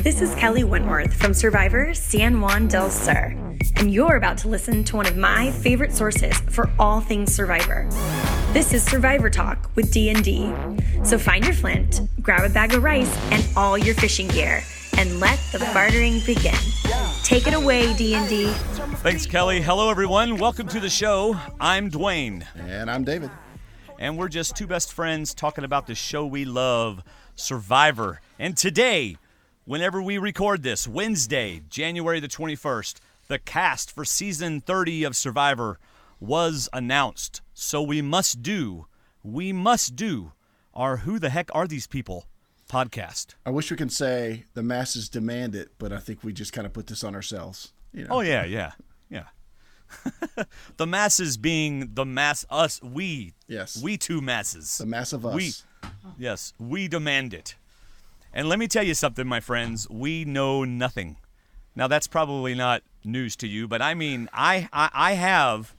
This is Kelly Wentworth from Survivor San Juan del Sur, and you're about to listen to one of my favorite sources for all things Survivor. This is Survivor Talk with D&D. So find your flint, grab a bag of rice, and all your fishing gear, and let the bartering begin. Take it away, D&D. Thanks, Kelly. Hello, everyone. Welcome to the show. I'm Dwaine. And I'm David. And we're just two best friends talking about the show we love, Survivor. And today, whenever we record this, Wednesday, January the 21st, the cast for season 30 of Survivor was announced. So we must do our Who the Heck Are These People podcast. I wish we could say the masses demand it, but I think we just kind of put this on ourselves. You know? Oh, yeah. The masses being the mass, us, we. Yes. We two masses. The mass of us. We demand it. And let me tell you something, my friends. We know nothing. Now, that's probably not news to you, but I mean, I have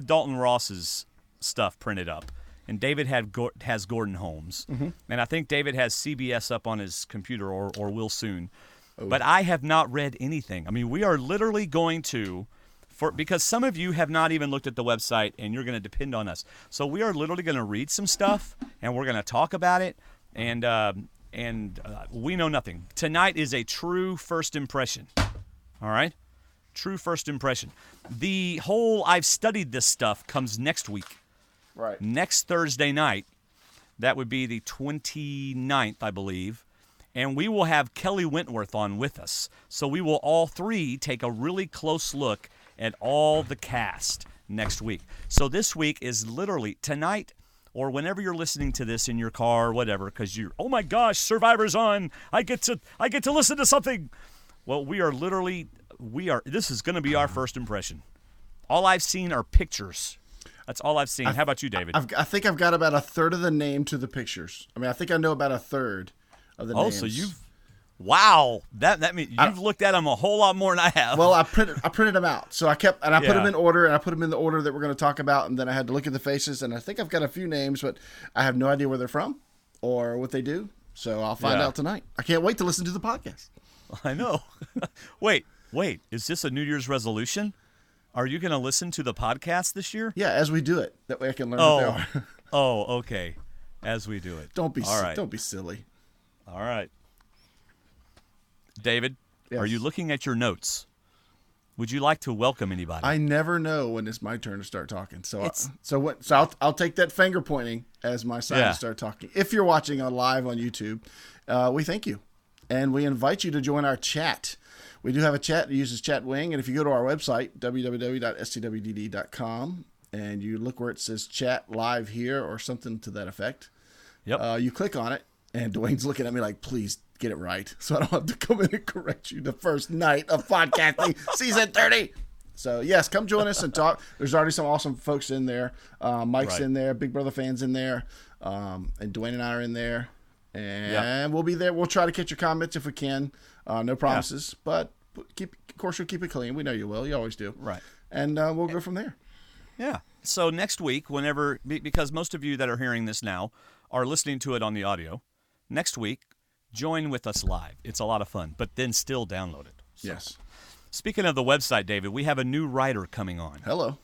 Dalton Ross's stuff printed up, and David has Gordon Holmes, and I think David has CBS up on his computer or will soon. Oh. But I have not read anything. I mean, we are literally going to, because some of you have not even looked at the website, and you're going to depend on us. So we are literally going to read some stuff, and we're going to talk about it, and we know nothing. Tonight is a true first impression. All right? True first impression. The whole I've studied this stuff comes next week. Right. Next Thursday night. That would be the 29th, I believe. And we will have Kelly Wentworth on with us. So we will all three take a really close look at all the cast next week. So this week is literally tonight or whenever you're listening to this in your car or whatever, because you're, oh my gosh, Survivor's on. I get to listen to something. Well, this is going to be our first impression. All I've seen are pictures. That's all I've seen. How about you, David? I think I've got about a third of the name to the pictures. I mean, I think I know about a third of the names. Oh, so wow. That means you've looked at them a whole lot more than I have. Well, I printed them out. So I put them in order, and I put them in the order that we're going to talk about, and then I had to look at the faces, and I think I've got a few names, but I have no idea where they're from or what they do. So I'll find out tonight. I can't wait to listen to the podcast. I know. Wait. Is this a New Year's resolution? Are you going to listen to the podcast this year? Yeah, as we do it. That way I can learn what they are. Oh, okay. As we do it. Don't be silly. All right. David, yes. Are you looking at your notes? Would you like to welcome anybody? I never know when it's my turn to start talking. So I'll take that finger pointing as my sign to start talking. If you're watching live on YouTube, we thank you. And we invite you to join our chat. We do have a chat that uses Chatwing, and if you go to our website, www.stwdd.com, and you look where it says chat live here or something to that effect, you click on it, and Dwayne's looking at me like, please get it right, so I don't have to come in and correct you the first night of podcasting season 30. So, yes, come join us and talk. There's already some awesome folks in there. Mike's in there, Big Brother fans in there, and Dwaine and I are in there. And we'll be there. We'll try to catch your comments if we can. No promises, but of course you'll keep it clean. We know you will. You always do. Right. And we'll go from there. Yeah. So next week, because most of you that are hearing this now are listening to it on the audio, next week, join with us live. It's a lot of fun, but then still download it. So. Yes. Speaking of the website, David, we have a new writer coming on. Hello.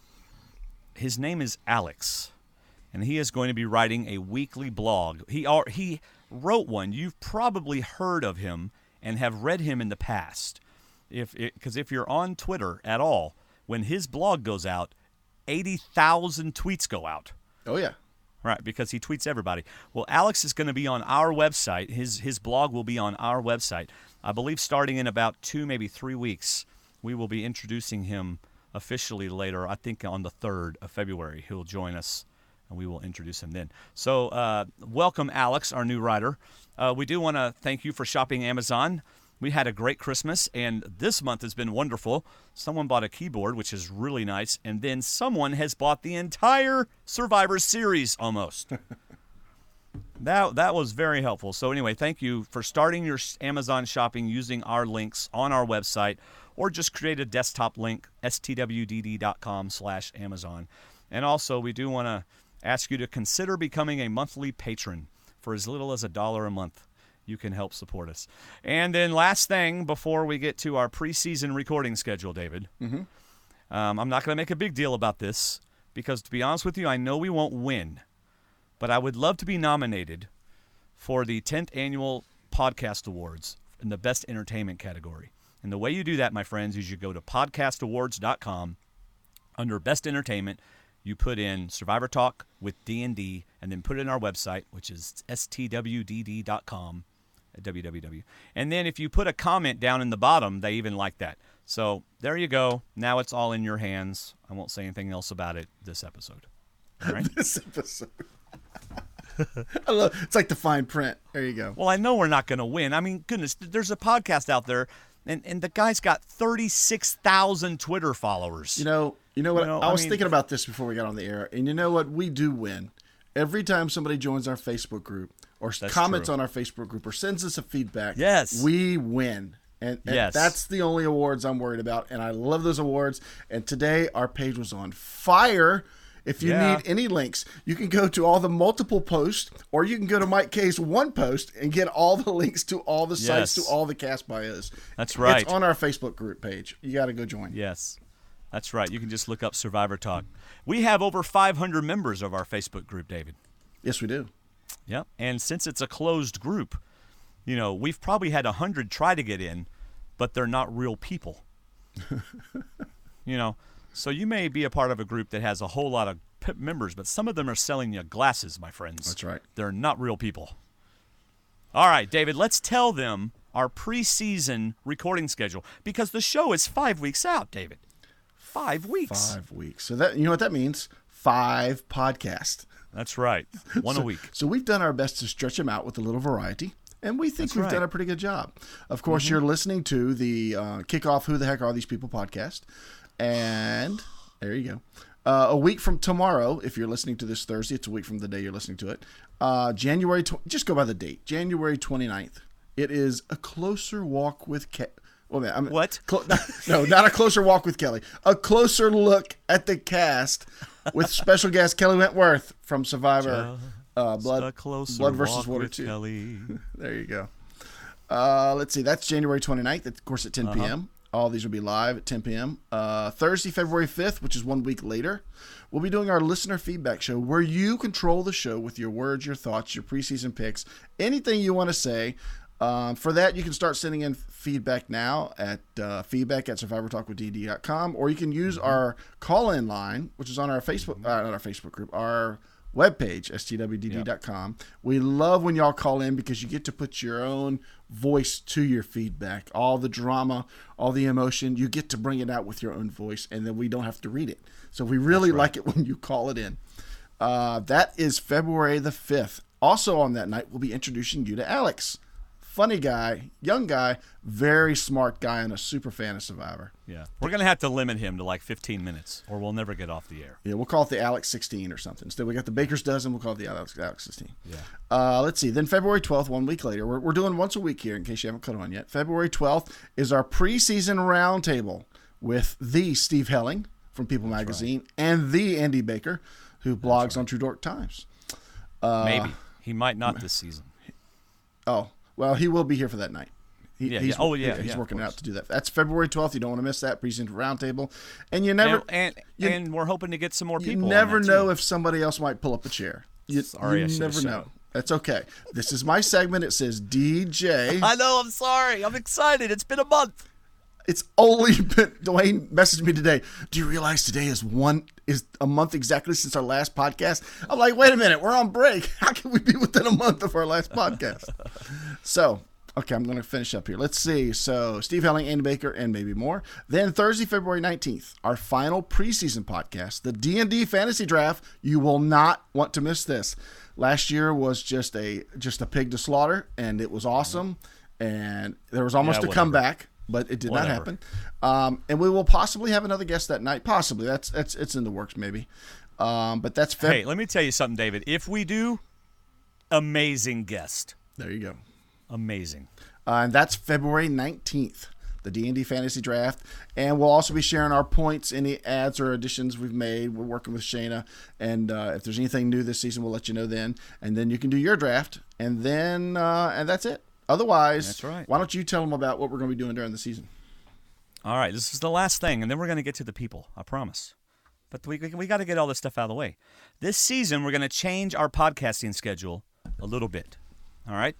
His name is Alex, and he is going to be writing a weekly blog. He wrote one. You've probably heard of him and have read him in the past. Because if you're on Twitter at all, when his blog goes out, 80,000 tweets go out. Oh, yeah. Right, because he tweets everybody. Well, Alex is going to be on our website. His blog will be on our website. I believe starting in about 2, maybe 3 weeks, we will be introducing him officially later. I think on the 3rd of February, he'll join us, and we will introduce him then. So welcome, Alex, our new writer. We do want to thank you for shopping Amazon. We had a great Christmas, and this month has been wonderful. Someone bought a keyboard, which is really nice, and then someone has bought the entire Survivor series almost. That was very helpful. So anyway, thank you for starting your Amazon shopping using our links on our website, or just create a desktop link, stwdd.com/Amazon. And also, we do want to ask you to consider becoming a monthly patron for as little as $1 a month. you can help support us. And then last thing before we get to our preseason recording schedule, David, I'm not going to make a big deal about this because, to be honest with you, I know we won't win. But I would love to be nominated for the 10th Annual Podcast Awards in the Best Entertainment category. And the way you do that, my friends, is you go to podcastawards.com. Under Best Entertainment, you put in Survivor Talk with D&D, and then put it in our website, which is stwdd.com. www. And then if you put a comment down in the bottom, they even like that. So there you go. Now it's all in your hands. I won't say anything else about it this episode. All right? This episode. I love it's like the fine print. There you go. Well, I know we're not going to win. I mean, goodness, there's a podcast out there, and the guy's got 36,000 Twitter followers. You know what? I was thinking about this before we got on the air, and you know what? We do win. Every time somebody joins our Facebook group or comments on our Facebook group or sends us a feedback, we win. And that's the only awards I'm worried about, and I love those awards. And today our page was on fire. If you need any links, you can go to all the multiple posts, or you can go to Mike K's one post and get all the links to all the sites, to all the cast bios. That's right. It's on our Facebook group page. You got to go join. Yes, that's right. You can just look up Survivor Talk. We have over 500 members of our Facebook group, David. Yes, we do. Yep. And since it's a closed group, we've probably had 100 try to get in, but they're not real people. So you may be a part of a group that has a whole lot of members, but some of them are selling you glasses, my friends. That's right. They're not real people. All right, David, let's tell them our preseason recording schedule, because the show is 5 weeks out, David. 5 weeks. 5 weeks. So that, you know what that means? 5 podcasts. That's right. One a week. So we've done our best to stretch them out with a little variety, and we think we've done a pretty good job. Of course, you're listening to the Kickoff Who the Heck Are These People podcast. And there you go. A week from tomorrow, if you're listening to this Thursday, it's a week from the day you're listening to it. Just go by the date, January 29th. It is A Closer Walk with Kelly. What? No, not A Closer Walk with Kelly. A closer look at the cast with special guest Kelly Wentworth from Survivor. Blood versus Water 2. Kelly. There you go. Let's see. That's January 29th, of course, at 10 p.m. All these will be live at 10 p.m. Thursday, February 5th, which is 1 week later, we'll be doing our listener feedback show where you control the show with your words, your thoughts, your preseason picks, anything you want to say. For that, you can start sending in feedback now at feedback@survivortalkwithdd.com, or you can use our call-in line, which is on our Facebook, not our Facebook group, our webpage, stwdd.com. We love when y'all call in because you get to put your own voice to your feedback. All the drama, all the emotion, you get to bring it out with your own voice, and then we don't have to read it. So we really like it when you call it in. That is February the 5th. Also on that night, we'll be introducing you to Alex. Funny guy, young guy, very smart guy, and a super fan of Survivor. Yeah. We're going to have to limit him to like 15 minutes, or we'll never get off the air. Yeah, we'll call it the Alex 16 or something. Instead, we got the Baker's Dozen, we'll call it the Alex 16. Yeah. Let's see. Then February 12th, 1 week later, we're doing once a week here, in case you haven't caught on yet. February 12th is our preseason roundtable with the Steve Helling from People Magazine and the Andy Baker, who blogs on True Dork Times. Maybe. He might not this season. Oh. Well, he will be here for that night. He's working out to do that. That's February 12th. You don't want to miss that preseason roundtable. And you never and we're hoping to get some more people. You never know if somebody else might pull up a chair. You never know. That's okay. This is my segment. It says DJ. I know. I'm sorry. I'm excited. It's been a month. It's only been. Dwaine messaged me today. Do you realize today is a month exactly since our last podcast? I'm like, wait a minute. We're on break. How can we be within a month of our last podcast? So, okay, I'm going to finish up here. Let's see. So, Steve Helling, Andy Baker, and maybe more. Then Thursday, February 19th, our final preseason podcast, the D&D Fantasy Draft. You will not want to miss this. Last year was just a pig to slaughter, and it was awesome. And there was almost a comeback. But it did not happen. And we will possibly have another guest that night. Possibly. It's in the works maybe. But that's Hey, let me tell you something, David. If we do, amazing guest. There you go. Amazing. And that's February 19th, the D&D Fantasy Draft. And we'll also be sharing our points, any ads or additions we've made. We're working with Shayna. And if there's anything new this season, we'll let you know then. And then you can do your draft. And then and that's it. Otherwise, That's right. Why don't you tell them about what we're going to be doing during the season? All right, this is the last thing, and then we're going to get to the people, I promise. But we got to get all this stuff out of the way. This season, we're going to change our podcasting schedule a little bit. All right?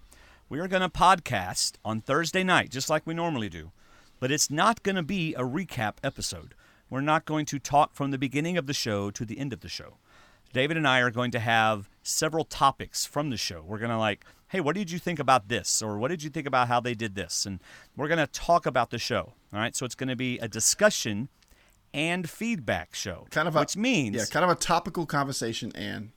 We are going to podcast on Thursday night, just like we normally do. But it's not going to be a recap episode. We're not going to talk from the beginning of the show to the end of the show. David and I are going to have several topics from the show. We're going to hey, what did you think about this? Or what did you think about how they did this? And we're going to talk about the show. All right? So it's going to be a discussion and feedback show. Which means... Yeah, kind of a topical conversation and...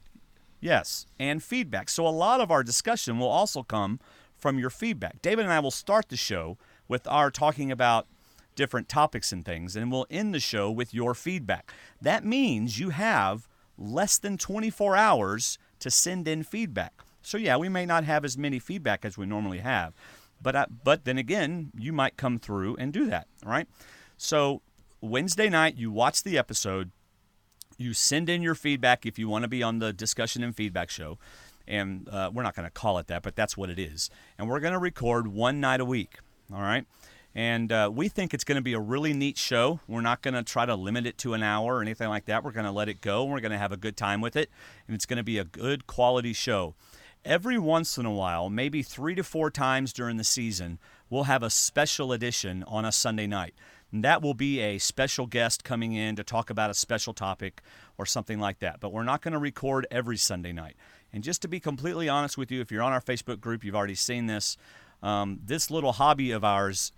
Yes, and feedback. So a lot of our discussion will also come from your feedback. David and I will start the show with our talking about different topics and things, and we'll end the show with your feedback. That means you have less than 24 hours to send in feedback. So yeah, we may not have as many feedback as we normally have, but then again, you might come through and do that, all right? So Wednesday night, you watch the episode, you send in your feedback if you want to be on the discussion and feedback show, and we're not going to call it that, but that's what it is. And we're going to record one night a week, all right? And we think it's going to be a really neat show. We're not going to try to limit it to an hour or anything like that. We're going to let it go, and we're going to have a good time with it, and it's going to be a good quality show. Every once in a while, maybe 3 to 4 times during the season, we'll have a special edition on a Sunday night. And that will be a special guest coming in to talk about a special topic or something like that. But we're not going to record every Sunday night. And just to be completely honest with you, if you're on our Facebook group, you've already seen this. This little hobby of ours,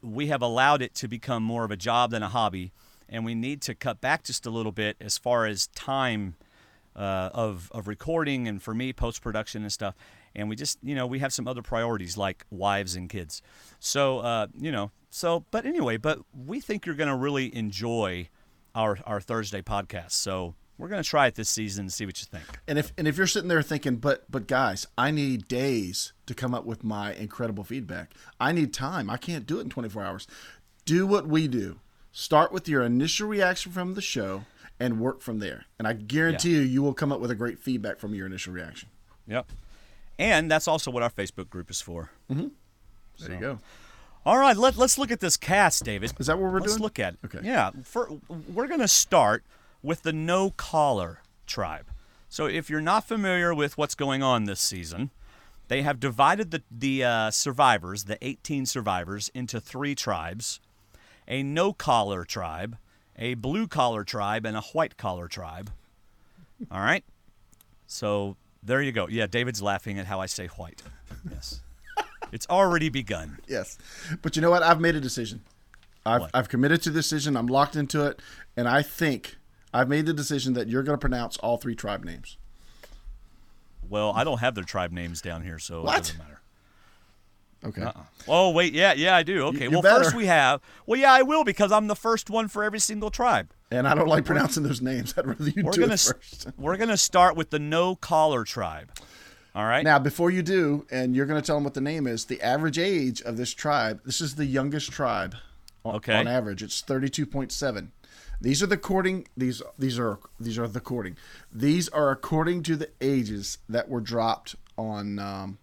we have allowed it to become more of a job than a hobby, and we need to cut back just a little bit as far as time of recording and for me, post-production and stuff. And we just, we have some other priorities like wives and kids. So, but we think you're going to really enjoy our Thursday podcast. So we're going to try it this season and see what you think. And if you're sitting there thinking, but guys, I need days to come up with my incredible feedback. I need time. I can't do it in 24 hours. Do what we do. Start with your initial reaction from the show and work from there. And I guarantee you will come up with a great feedback from your initial reaction. Yep. And that's also what our Facebook group is for. Mm-hmm. There you go. All right, let's look at this cast, David. Is that what we're doing? Let's look at it. Okay. Yeah. We're going to start with the no-collar tribe. So if you're not familiar with what's going on this season, they have divided the survivors, the 18 survivors, into 3 tribes: a no-collar tribe, a blue-collar tribe, and a white-collar tribe. All right? So there you go. Yeah, David's laughing at how I say white. Yes. It's already begun. Yes. But you know what? I've made a decision. I've committed to the decision. I'm locked into it. And I think I've made the decision that you're going to pronounce all 3 tribe names. Well, I don't have their tribe names down here, so What? it doesn't matter. Okay. Oh, wait. Yeah, I do. Okay. You Well, first we have... Well, yeah, I will, because I'm the first one for every single tribe. And I don't like pronouncing those names. I'd rather you do it first. We're going to start with the no-collar tribe. All right? Now, before you do, and you're going to tell them what the name is, the average age of this tribe, this is the youngest tribe on average. It's 32.7. These are the according to the ages that were dropped on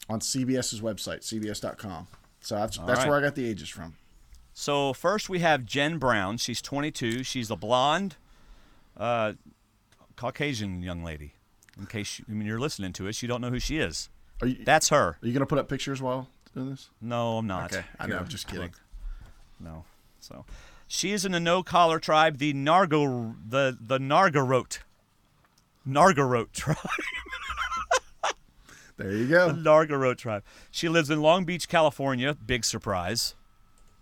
CBS's website, cbs.com. So that's where I got the ages from. So first we have Jen Brown. She's 22. She's a blonde, Caucasian young lady. In case you're listening to us, you don't know who she is. That's her. Are you going to put up pictures while doing this? No, I'm not. Okay, I know. I'm just kidding. No. So she is in the no-collar tribe, the Nargarote tribe. There you go. The Nargarote tribe. She lives in Long Beach, California. Big surprise.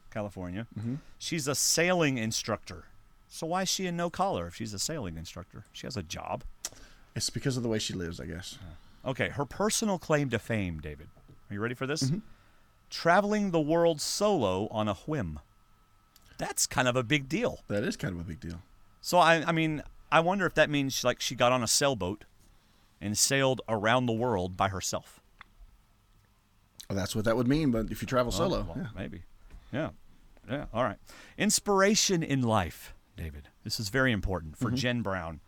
California. Mm-hmm. She's a sailing instructor. So why is she in no collar if she's a sailing instructor? She has a job. It's because of the way she lives, I guess. Okay, her personal claim to fame, David. Are you ready for this? Mm-hmm. Traveling the world solo on a whim. That's kind of a big deal. That is kind of a big deal. So, I mean, I wonder if that means she got on a sailboat and sailed around the world by herself. Well, that's what that would mean, but if you travel solo. Well, maybe. Yeah. All right. Inspiration in life, David. This is very important for Jen Brown.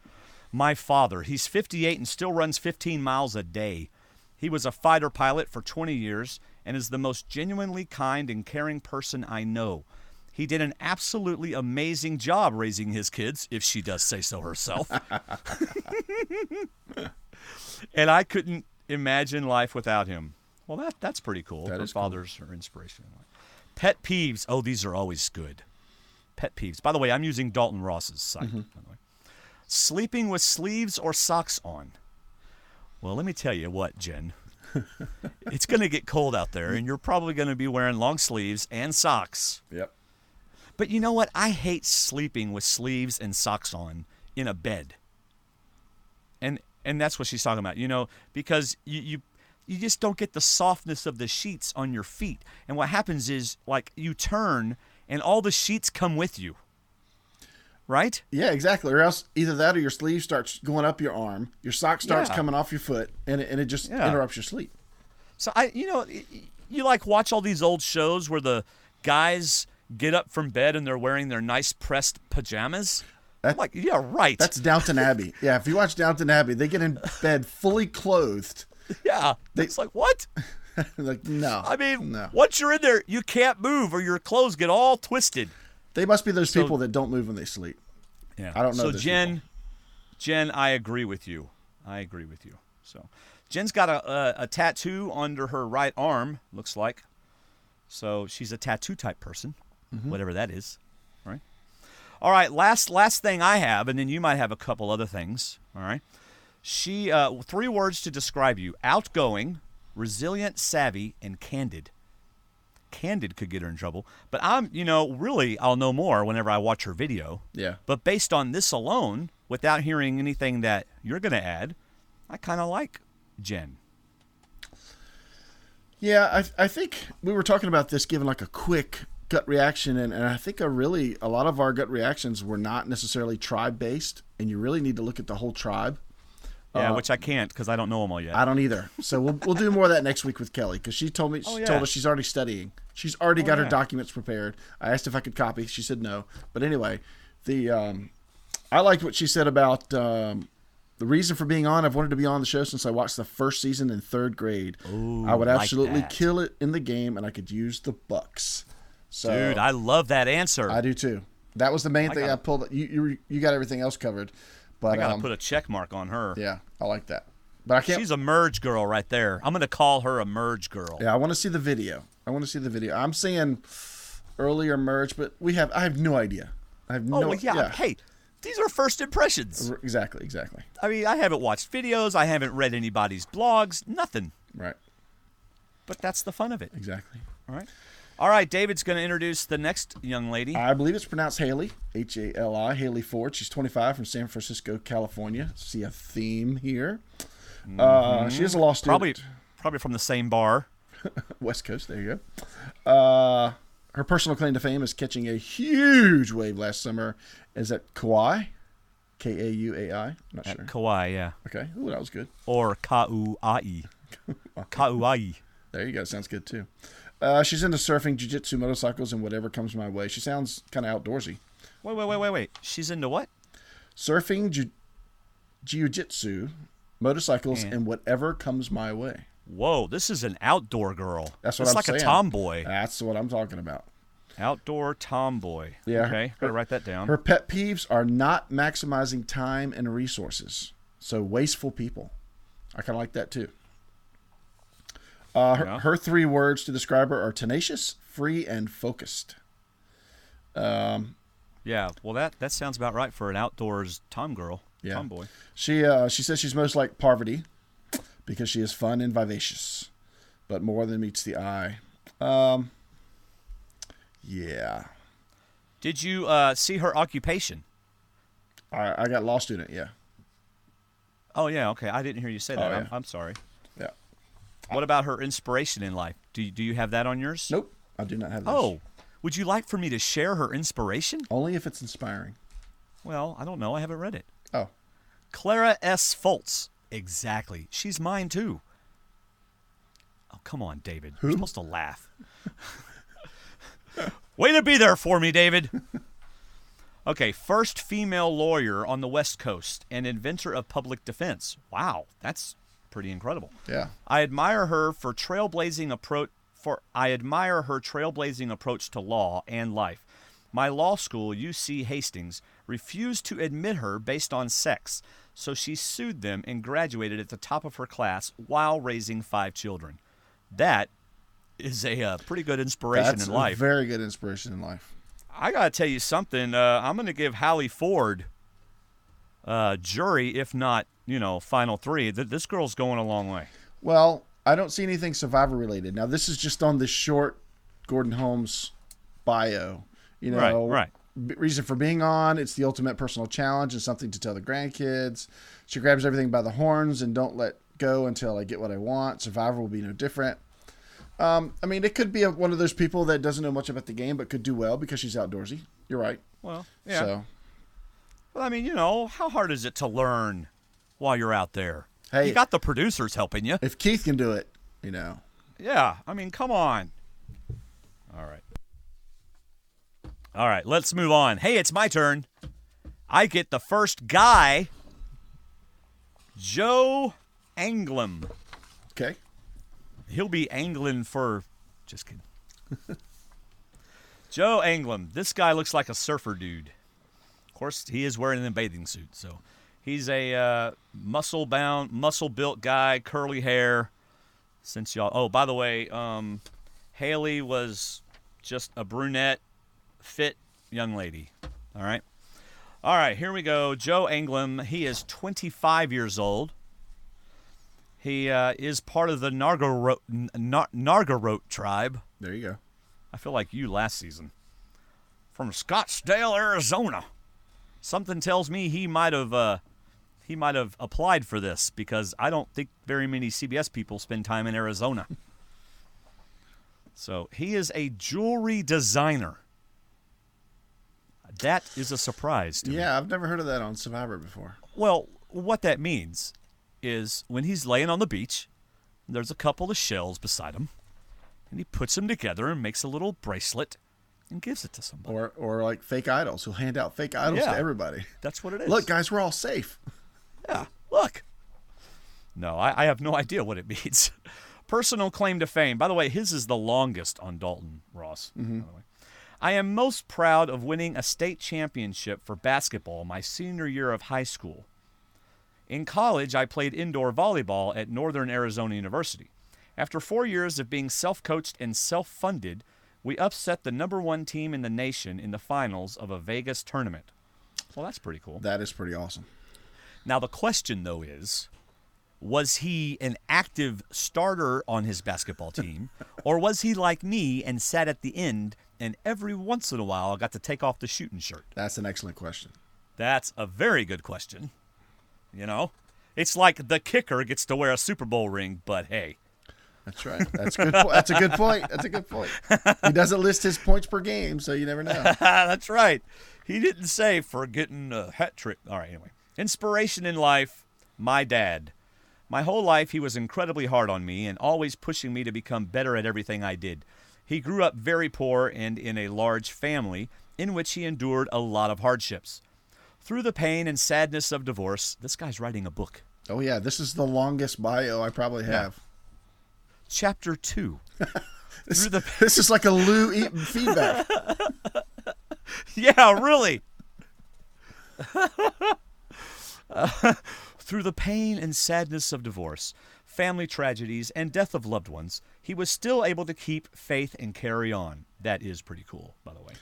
My father, he's 58 and still runs 15 miles a day. He was a fighter pilot for 20 years and is the most genuinely kind and caring person I know. He did an absolutely amazing job raising his kids, if she does say so herself. And I couldn't imagine life without him. Well, that's pretty cool. Her fathers are inspirational. Pet peeves. Oh, these are always good. Pet peeves. By the way, I'm using Dalton Ross's site. By the way. Sleeping with sleeves or socks on. Well, let me tell you what, Jen. It's going to get cold out there, and you're probably going to be wearing long sleeves and socks. Yep. But you know what? I hate sleeping with sleeves and socks on in a bed. And that's what she's talking about, because you just don't get the softness of the sheets on your feet. And what happens is, like, you turn, and all the sheets come with you. Right? Yeah, exactly. Or else either that or your sleeve starts going up your arm, your sock starts coming off your foot, and it just interrupts your sleep. So, you like watch all these old shows where the guys get up from bed and they're wearing their nice pressed pajamas? Like, yeah, right. That's Downton Abbey. Yeah, if you watch Downton Abbey, they get in bed fully clothed. Yeah. It's like, what? Like, no. I mean, once you're in there, you can't move or your clothes get all twisted. They must be those people that don't move when they sleep. Yeah. I don't know. So, Jen, I agree with you. So, Jen's got a tattoo under her right arm, looks like. So, she's a tattoo type person, whatever that is. All right, last thing I have, and then you might have a couple other things. All right. She 3 words to describe you: outgoing, resilient, savvy, and candid. Candid could get her in trouble, but really, I'll know more whenever I watch her video. Yeah. But based on this alone, without hearing anything that you're going to add, I kind of like Jen. Yeah, I think we were talking about this, giving like a quick gut reaction, and I think a lot of our gut reactions were not necessarily tribe-based, and you really need to look at the whole tribe. Yeah, which I can't because I don't know them all yet. I don't either. So we'll do more of that next week with Kelly, because she told us she's already studying. She's already got her documents prepared. I asked if I could copy. She said no. But anyway, I liked what she said about the reason for being on. I've wanted to be on the show since I watched the first season in 3rd grade. Ooh, I would absolutely like kill it in the game, and I could use the bucks. So, dude, I love that answer. I do too. That was the main thing I pulled. You got everything else covered. But I gotta put a check mark on her. Yeah, I like that. But I can't. She's a merge girl right there. I'm gonna call her a merge girl. Yeah, I want to see the video. I'm seeing earlier merge, but I have no idea. I have no. Yeah. Hey, these are first impressions. Exactly. I mean, I haven't watched videos. I haven't read anybody's blogs. Nothing. Right. But that's the fun of it. Exactly. All right, David's going to introduce the next young lady. I believe it's pronounced Haley, Hali, Haley Ford. She's 25 from San Francisco, California. See a theme here. She is a law student. Probably from the same bar. West Coast, there you go. Her personal claim to fame is catching a huge wave last summer. Is that Kauai? Kauai? I'm not sure. Kauai, yeah. Okay. Ooh, that was good. Or Kauai. Kauai. There you go. Sounds good, too. She's into surfing, jiu-jitsu, motorcycles, and whatever comes my way. She sounds kind of outdoorsy. Wait. She's into what? Surfing, jiu-jitsu, motorcycles, and whatever comes my way. Whoa, this is an outdoor girl. That's what I'm saying. It's like a tomboy. That's what I'm talking about. Outdoor tomboy. Yeah. Okay, gotta write that down. Her pet peeves are not maximizing time and resources. So wasteful people. I kind of like that, too. Her 3 words to describe her are tenacious, free, and focused. Yeah, well, that sounds about right for an outdoors tomboy. She says she's most like Parvati because she is fun and vivacious, but more than meets the eye. Yeah. Did you see her occupation? I got law student, yeah. Oh, yeah, okay. I didn't hear you say that. Yeah. I'm sorry. Yeah. What about her inspiration in life? Do you have that on yours? Nope, I do not have that. Oh, would you like for me to share her inspiration? Only if it's inspiring. Well, I don't know. I haven't read it. Oh. Clara S. Foltz. Exactly. She's mine, too. Oh, come on, David. Who? You're supposed to laugh. Way to be there for me, David. Okay, first female lawyer on the West Coast and inventor of public defense. Wow, that's pretty incredible. Yeah. I admire her for trailblazing approach I admire her trailblazing approach to law and life. My law school, UC Hastings, refused to admit her based on sex, so she sued them and graduated at the top of her class while raising 5 children. That is a pretty good inspiration in life. That's a very good inspiration in life. I got to tell you something. I'm going to give Hallie Ford jury, if not, final 3. This girl's going a long way. Well, I don't see anything Survivor related. Now, this is just on the short Gordon Holmes bio. Right. Reason for being on, it's the ultimate personal challenge and something to tell the grandkids. She grabs everything by the horns and don't let go until I get what I want. Survivor will be no different. It could be one of those people that doesn't know much about the game but could do well because she's outdoorsy. You're right. Well, yeah. Well, how hard is it to learn while you're out there? Hey, you got the producers helping you. If Keith can do it, Yeah, come on. All right, let's move on. Hey, it's my turn. I get the first guy, Joe Anglim. Okay. He'll be angling for... Just kidding. Joe Anglim. This guy looks like a surfer dude. Of course, he is wearing a bathing suit, so... He's a muscle-built guy, curly hair. Since y'all... Oh, by the way, Haley was just a brunette, fit young lady. All right, here we go. Joe Anglim. He is 25 years old. He is part of the Nargarote tribe. There you go. I feel like you last season. From Scottsdale, Arizona. Something tells me he might have applied for this because I don't think very many CBS people spend time in Arizona. So he is a jewelry designer. That is a surprise to me. Yeah, I've never heard of that on Survivor before. Well, what that means is when he's laying on the beach, there's a couple of shells beside him, and he puts them together and makes a little bracelet and gives it to somebody. Or like fake idols. He'll hand out fake idols to everybody. That's what it is. Look, guys, we're all safe. Yeah, look. No, I have no idea what it means. Personal claim to fame. By the way, his is the longest on Dalton Ross. Mm-hmm. By the way. I am most proud of winning a state championship for basketball my senior year of high school. In college, I played indoor volleyball at Northern Arizona University. After 4 years of being self-coached and self-funded, we upset the number 1 team in the nation in the finals of a Vegas tournament. Well, that's pretty cool. That is pretty awesome. Now, the question, though, is, was he an active starter on his basketball team, or was he like me and sat at the end and every once in a while I got to take off the shooting shirt? That's an excellent question. That's a very good question. It's like the kicker gets to wear a Super Bowl ring, but hey. That's right. That's good. That's a good point. That's a good point. He doesn't list his points per game, so you never know. That's right. He didn't say for getting a hat trick. All right, anyway. Inspiration in life, my dad. My whole life, he was incredibly hard on me and always pushing me to become better at everything I did. He grew up very poor and in a large family in which he endured a lot of hardships. Through the pain and sadness of divorce, this guy's writing a book. Oh, yeah. This is the longest bio I probably have. Yeah. Chapter 2. This is like a Lou Eaton feedback. Yeah, really. Through the pain and sadness of divorce, family tragedies, and death of loved ones, he was still able to keep faith and carry on. That is pretty cool, by the way.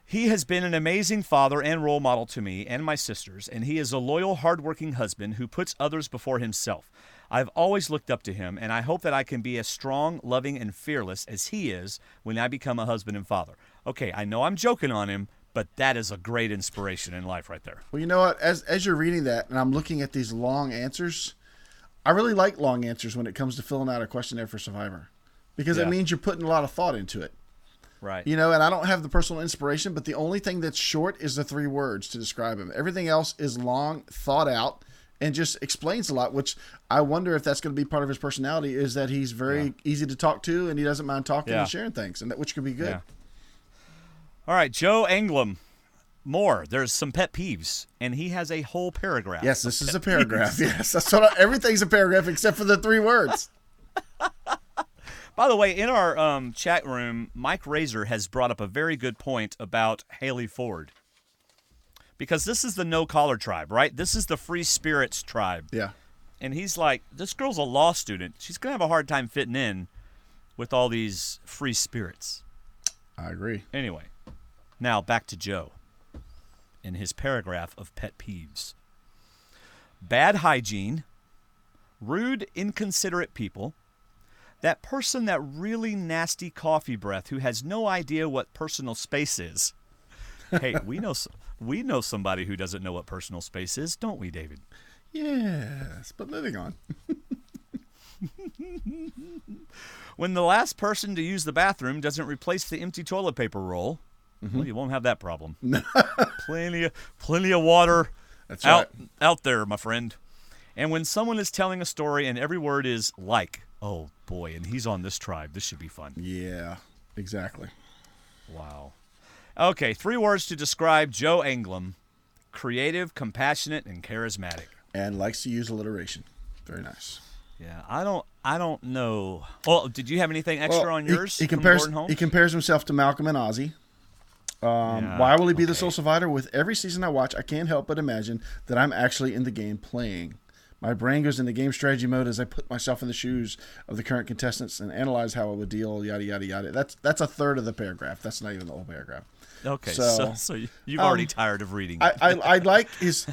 He has been an amazing father and role model to me and my sisters, and he is a loyal, hardworking husband who puts others before himself. I've always looked up to him, and I hope that I can be as strong, loving, and fearless as he is when I become a husband and father. Okay, I know I'm joking on him, but that is a great inspiration in life right there. Well, you know what? As you're reading that, and I'm looking at these long answers, I really like long answers when it comes to filling out a questionnaire for Survivor, because it means you're putting a lot of thought into it. Right. And I don't have the personal inspiration, but the only thing that's short is the 3 words to describe him. Everything else is long, thought out, and just explains a lot, which I wonder if that's going to be part of his personality, is that he's very easy to talk to, and he doesn't mind talking and sharing things, and which could be good. Yeah. All right, Joe Anglim. More. There's some pet peeves, and he has a whole paragraph. Yes, this is a paragraph. Yes, that's what everything's a paragraph except for the 3 words. By the way, in our chat room, Mike Razor has brought up a very good point about Haley Ford. Because this is the no-collar tribe, right? This is the free spirits tribe. Yeah. And he's like, this girl's a law student. She's going to have a hard time fitting in with all these free spirits. I agree. Anyway, now back to Joe in his paragraph of pet peeves. Bad hygiene, rude, inconsiderate people, that person that really nasty coffee breath who has no idea what personal space is. Hey, we know somebody who doesn't know what personal space is, don't we, David? Yes, but moving on. When the last person to use the bathroom doesn't replace the empty toilet paper roll, well, you won't have that problem. plenty of water. That's right. Out there, my friend. And when someone is telling a story and every word is like, oh boy, and he's on this tribe, this should be fun. Yeah, exactly. Wow. Okay, 3 words to describe Joe Englum: creative, compassionate, and charismatic. And likes to use alliteration. Very nice. Yeah, I don't know. Well, did you have anything extra on yours? He compares himself to Malcolm and Ozzy. Why will he be the sole survivor? With every season I watch, I can't help but imagine that I'm actually in the game playing. My brain goes into game strategy mode as I put myself in the shoes of the current contestants and analyze how I would deal, yada, yada, yada. That's a third of the paragraph. That's not even the whole paragraph. Okay, so you've already tired of reading. I like his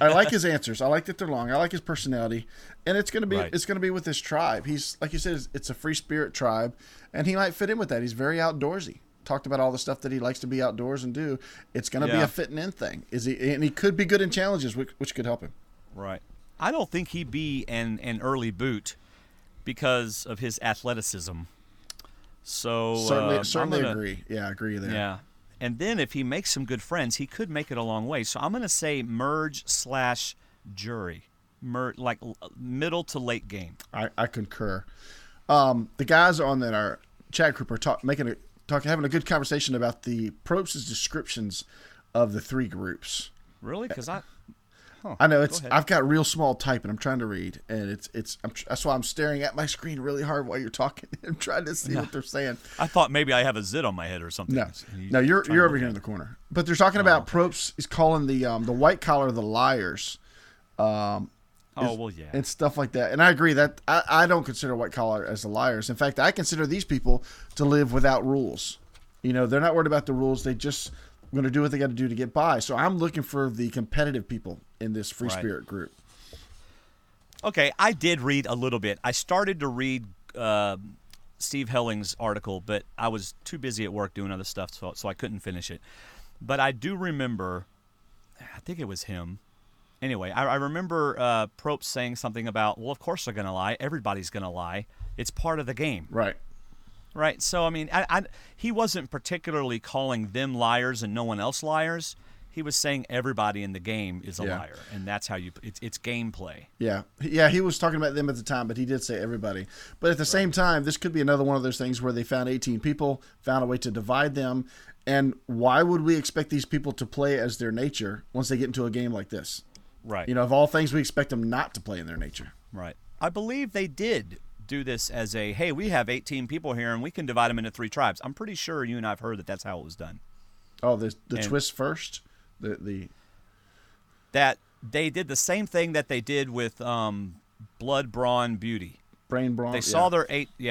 answers. I like that they're long. I like his personality, and it's gonna be with this tribe. He's, like you said, it's a free spirit tribe, and he might fit in with that. He's very outdoorsy. Talked about all the stuff that he likes to be outdoors and do. It's gonna be a fitting in thing. And he could be good in challenges, which could help him. Right. I don't think he'd be an early boot because of his athleticism. So certainly agree. Yeah, I agree there. Yeah. And then if he makes some good friends, he could make it a long way. So I'm going to say merge/jury. Like middle to late game. I concur. The guys on our chat group are having a good conversation about the Probst's descriptions of the 3 groups. Really? Because I know I've got real small type and I'm trying to read, and that's why I'm staring at my screen really hard while you're talking. I'm trying to see what they're saying. I thought maybe I have a zit on my head or something. No, you're over here in the corner. But they're talking about Probst is calling the white collar the liars. And stuff like that. And I agree that I don't consider white collar as the liars. In fact, I consider these people to live without rules. You know, they're not worried about the rules. They just going to do what they got to do to get by. So I'm looking for the competitive people in this free spirit group. Okay, I did read a little bit. I started to read Steve Helling's article, but I was too busy at work doing other stuff, so I couldn't finish it. But I do remember, I think it was him. Anyway, I remember Probst saying something about, well, of course they're going to lie. Everybody's going to lie. It's part of the game. Right. Right. So, I mean, he wasn't particularly calling them liars and no one else liars. He was saying everybody in the game is a liar, and that's how it's gameplay. Yeah. Yeah, he was talking about them at the time, but he did say everybody. But at the same time, this could be another one of those things where they found 18 people, found a way to divide them, and why would we expect these people to play as their nature once they get into a game like this? Right. You know, of all things, we expect them not to play in their nature. Right. I believe they did do this as hey, we have 18 people here, and we can divide them into 3 tribes. I'm pretty sure you and I have heard that that's how it was done. Oh, the twist first? That they did the same thing that they did with Blood, Brawn, Beauty. Brain, Brawn. They saw their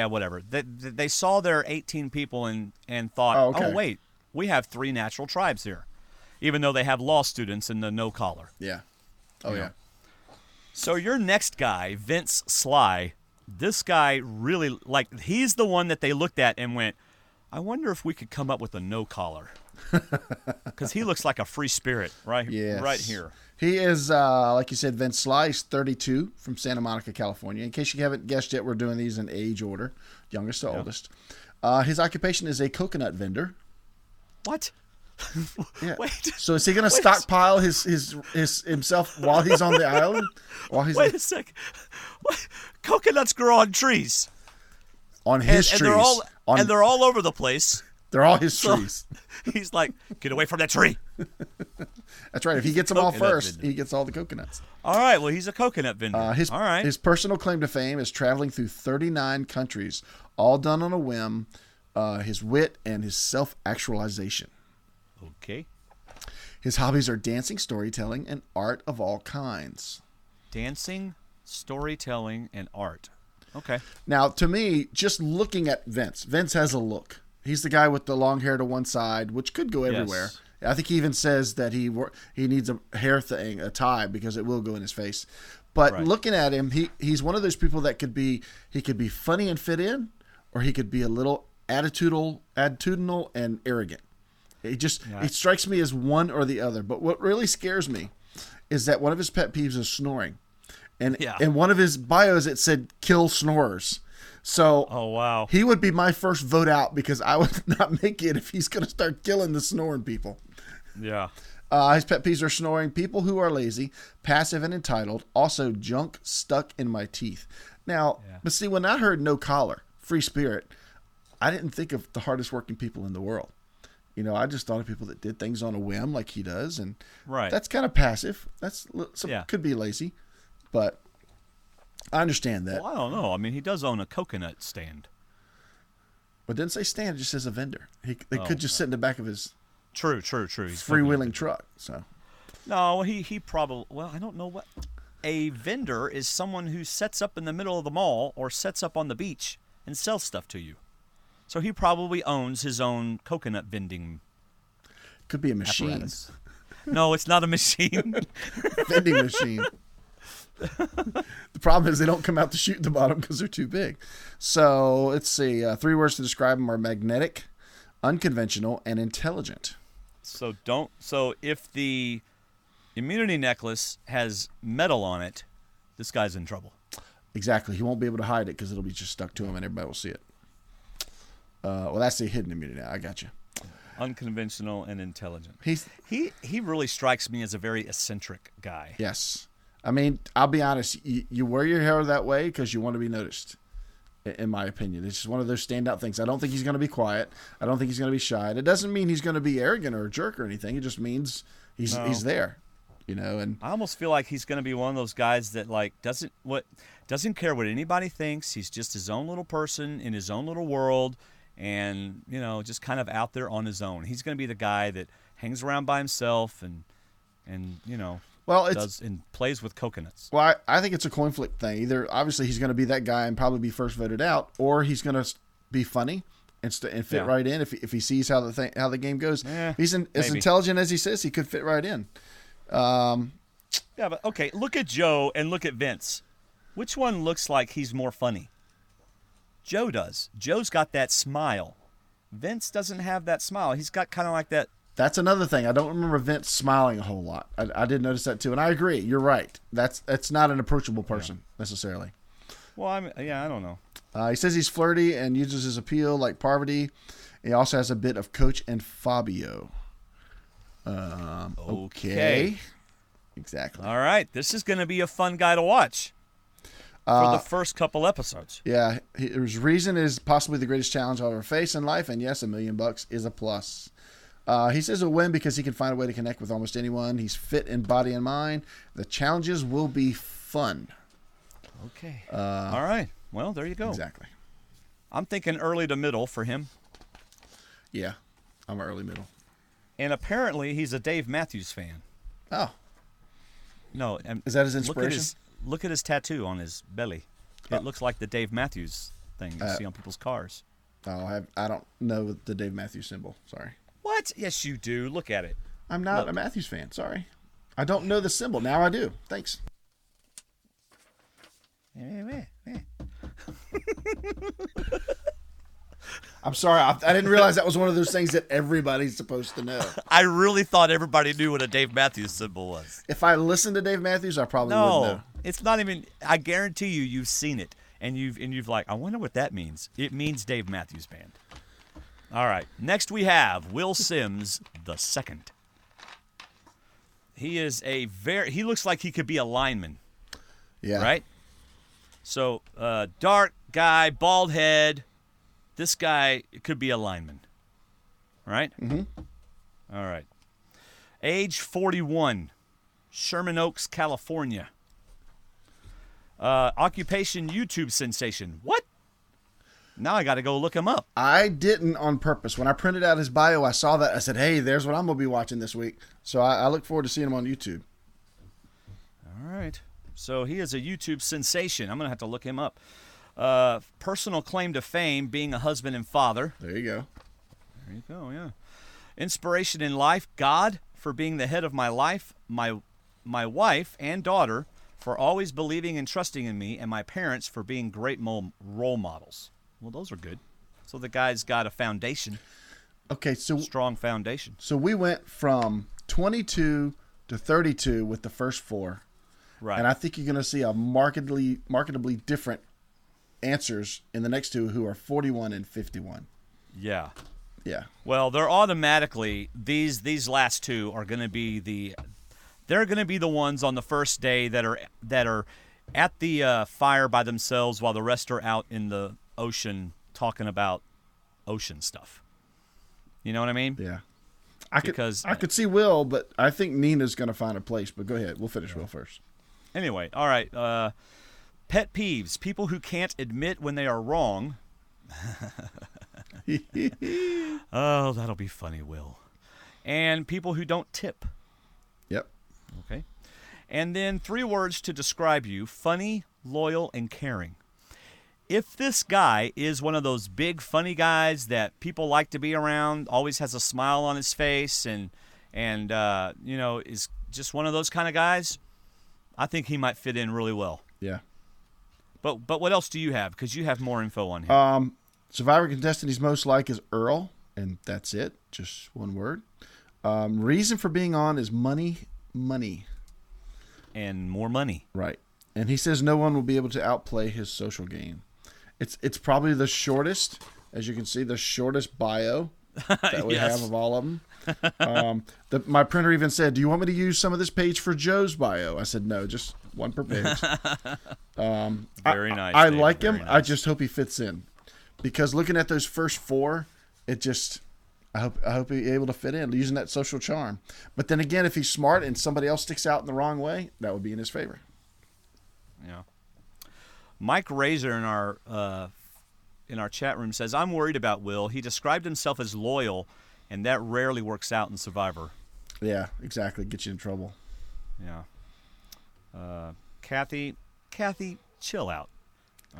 whatever. They saw their 18 people and thought, oh, wait, we have 3 natural tribes here, even though they have law students in the no collar. Yeah. Oh, yeah. So your next guy, Vince Sly, this guy really, he's the one that they looked at and went, I wonder if we could come up with a no collar. Because he looks like a free spirit right here. He is, like you said, Vince Sly. He's 32 from Santa Monica, California. In case you haven't guessed yet, we're doing these in age order, youngest to oldest. His occupation is a coconut vendor. What? Yeah. Wait. So is he going to stockpile his himself while he's on the island? Wait a second. What? Coconuts grow on trees. On his trees. And they're all over the place. They're all his trees. He's like, get away from that tree. That's right. If he gets them all first, he gets all the coconuts. All right. Well, he's a coconut vendor. His personal claim to fame is traveling through 39 countries, all done on a whim, his wit, and his self-actualization. Okay. His hobbies are dancing, storytelling, and art of all kinds. Dancing, storytelling, and art. Okay. Now, to me, just looking at Vince has a look. He's the guy with the long hair to one side, which could go everywhere. Yes. I think he even says that he needs a hair thing, a tie, because it will go in his face. But looking at him, he's one of those people that could be funny and fit in, or he could be a little attitudinal and arrogant. He strikes me as one or the other. But what really scares me is that one of his pet peeves is snoring. And in one of his bios, it said kill snorers. So wow, he would be my first vote out, because I would not make it if he's going to start killing the snoring people. Yeah. His pet peeves are snoring, people who are lazy, passive and entitled, also junk stuck in my teeth. Now, but see, when I heard no collar, free spirit, I didn't think of the hardest working people in the world. I just thought of people that did things on a whim like he does, and that's kind of passive. Could be lazy, but I understand that. Well, I don't know. I mean, he does own a coconut stand. Well, it didn't say stand, it just says a vendor. They could just sit in the back of his true. He's freewheeling truck. So no, he probably, I don't know what. A vendor is someone who sets up in the middle of the mall or sets up on the beach and sells stuff to you. So he probably owns his own coconut vending. Could be a machine. Apparatus. No, it's not a machine. Vending machine. The problem is they don't come out to shoot at the bottom because they're too big. So let's see. 3 words to describe them are magnetic, unconventional, and intelligent. So if the immunity necklace has metal on it, this guy's in trouble. Exactly. He won't be able to hide it because it'll be just stuck to him and everybody will see it. That's the hidden immunity. I got you. Unconventional and intelligent. He really strikes me as a very eccentric guy. Yes. I mean, I'll be honest. You wear your hair that way because you want to be noticed, in my opinion. It's just one of those standout things. I don't think he's going to be quiet. I don't think he's going to be shy. It doesn't mean he's going to be arrogant or a jerk or anything. It just means he's there, And I almost feel like he's going to be one of those guys that doesn't care what anybody thinks. He's just his own little person in his own little world. And, just kind of out there on his own. He's going to be the guy that hangs around by himself and does and plays with coconuts. Well, I think it's a coin flip thing. Either, obviously, he's going to be that guy and probably be first voted out, or he's going to be funny and fit right in if he sees how the game goes. If he's as intelligent as he says, he could fit right in. But okay, look at Joe and look at Vince. Which one looks like he's more funny? Joe does. Joe's got that smile. Vince doesn't have that smile. He's got kind of like that. That's another thing. I don't remember Vince smiling a whole lot. I did notice that too, and I agree. You're right. That's not an approachable person necessarily. Well, I don't know. He says he's flirty and uses his appeal like Parvati. He also has a bit of Coach and Fabio. Okay. Exactly. All right. This is going to be a fun guy to watch. For the first couple episodes. Yeah. His reason is possibly the greatest challenge I'll ever face in life. And yes, $1 million is a plus. He says a win because he can find a way to connect with almost anyone. He's fit in body and mind. The challenges will be fun. Okay. All right. Well, there you go. Exactly. I'm thinking early to middle for him. Yeah. I'm early middle. And apparently he's a Dave Matthews fan. Oh. No. Is that his inspiration? Look at his tattoo on his belly. It looks like the Dave Matthews thing you see on people's cars. I don't know the Dave Matthews symbol. Sorry. What? Yes, you do. Look at it. I'm not a Matthews fan. Sorry. I don't know the symbol. Now I do. Thanks. I'm sorry. I didn't realize that was one of those things that everybody's supposed to know. I really thought everybody knew what a Dave Matthews symbol was. If I listened to Dave Matthews, I probably would know. No, it's not even. I guarantee you've seen it, and you've like, I wonder what that means. It means Dave Matthews Band. All right. Next we have Will Sims II. He is he looks like he could be a lineman. Yeah. Right? So, dark guy, bald head. This guy could be a lineman. All right? Mm-hmm. All right. Age 41. Sherman Oaks, California. Occupation YouTube sensation. What? Now I got to go look him up. I didn't on purpose. When I printed out his bio, I saw that. I said, hey, there's what I'm going to be watching this week. So I look forward to seeing him on YouTube. All right. So he is a YouTube sensation. I'm going to have to look him up. Personal claim to fame, being a husband and father. There you go. There you go, yeah. Inspiration in life, God for being the head of my life, my wife and daughter for always believing and trusting in me, and my parents for being great role models. Well, those are good. So the guy's got a foundation. Okay, so strong foundation. So we went from 22 to 32 with the first four. Right. And I think you're going to see a markedly different answers in the next two, who are 41 and 51. Yeah. Yeah. Well, they're automatically these last two are going to be they're going to be the ones on the first day that are at the fire by themselves while the rest are out in the ocean talking about ocean stuff. You know what I mean? Yeah. I could see Will, but I think Nina's going to find a place. But go ahead. We'll finish Will first. Anyway, all right. Pet peeves: people who can't admit when they are wrong. Oh, that'll be funny, Will. And people who don't tip. Yep. Okay. And then 3 words to describe you: funny, loyal, and caring. If this guy is one of those big funny guys that people like to be around, always has a smile on his face, and is just one of those kind of guys, I think he might fit in really well. Yeah. But what else do you have? Because you have more info on him. Survivor contestant he's most like is Earl, and that's it. Just one word. Reason for being on is money. And more money. Right. And he says no one will be able to outplay his social game. It's probably the shortest, as you can see, the shortest bio that we Yes. have of all of them. My printer even said, do you want me to use some of this page for Joe's bio? I said, no, just one per page. Very nice. I David, like him. very I nice. just hope he fits in. Because looking at those first 4, I hope he's able to fit in, using that social charm. But then again, if he's smart and somebody else sticks out in the wrong way, that would be in his favor. Yeah. Mike Razor in our chat room says, I'm worried about Will. He described himself as loyal, and that rarely works out in Survivor. Yeah, exactly. Get you in trouble. Yeah. Kathy, chill out.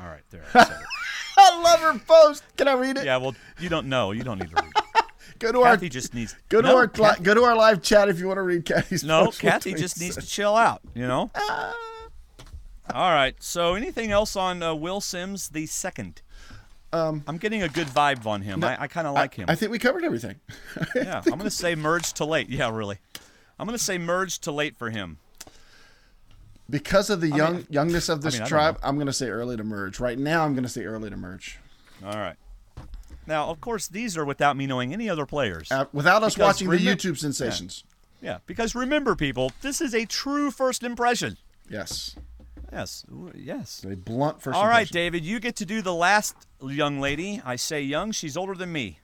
All right, there. I said it. I love her post. Can I read it? Yeah, well, you don't know. You don't need to read it. Kathy just needs go to our live chat if you want to read Kathy's post. Kathy just needs to chill out, you know? All right. So anything else on Will Sims the second? I'm getting a good vibe on him. I kind of like him. I think we covered everything. Yeah, I'm going to say merge to late. Yeah, really. I'm going to say merge to late for him. Because of the youngness of this tribe, I'm going to say early to merge. Right now, I'm going to say early to merge. All right. Now, of course, these are without me knowing any other players. Without us watching the YouTube sensations. Yeah, because remember, people, this is a true first impression. Yes. Yes. A blunt first All right, impression. David, you get to do the last young lady. I say young. She's older than me.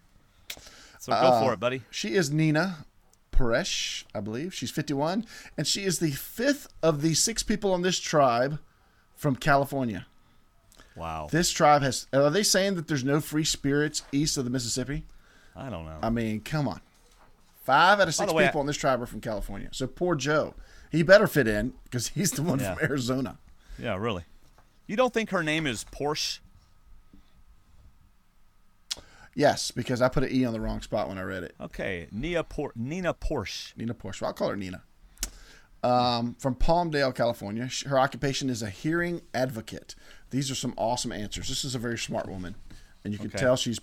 So go for it, buddy. She is Nina Paresh, I believe. She's 51. And she is the 5th of the 6 people on this tribe from California. Wow. This tribe has... Are they saying that there's no free spirits east of the Mississippi? I don't know. I mean, come on. 5 out of 6 people on this tribe are from California. So poor Joe. He better fit in because he's the one from Arizona. Yeah, really. You don't think her name is Porsche? Yes, because I put an E on the wrong spot when I read it. Okay, Nina Porsche. Nina Porsche. Well, I'll call her Nina. From Palmdale, California. Her occupation is a hearing advocate. These are some awesome answers. This is a very smart woman. And you can tell she's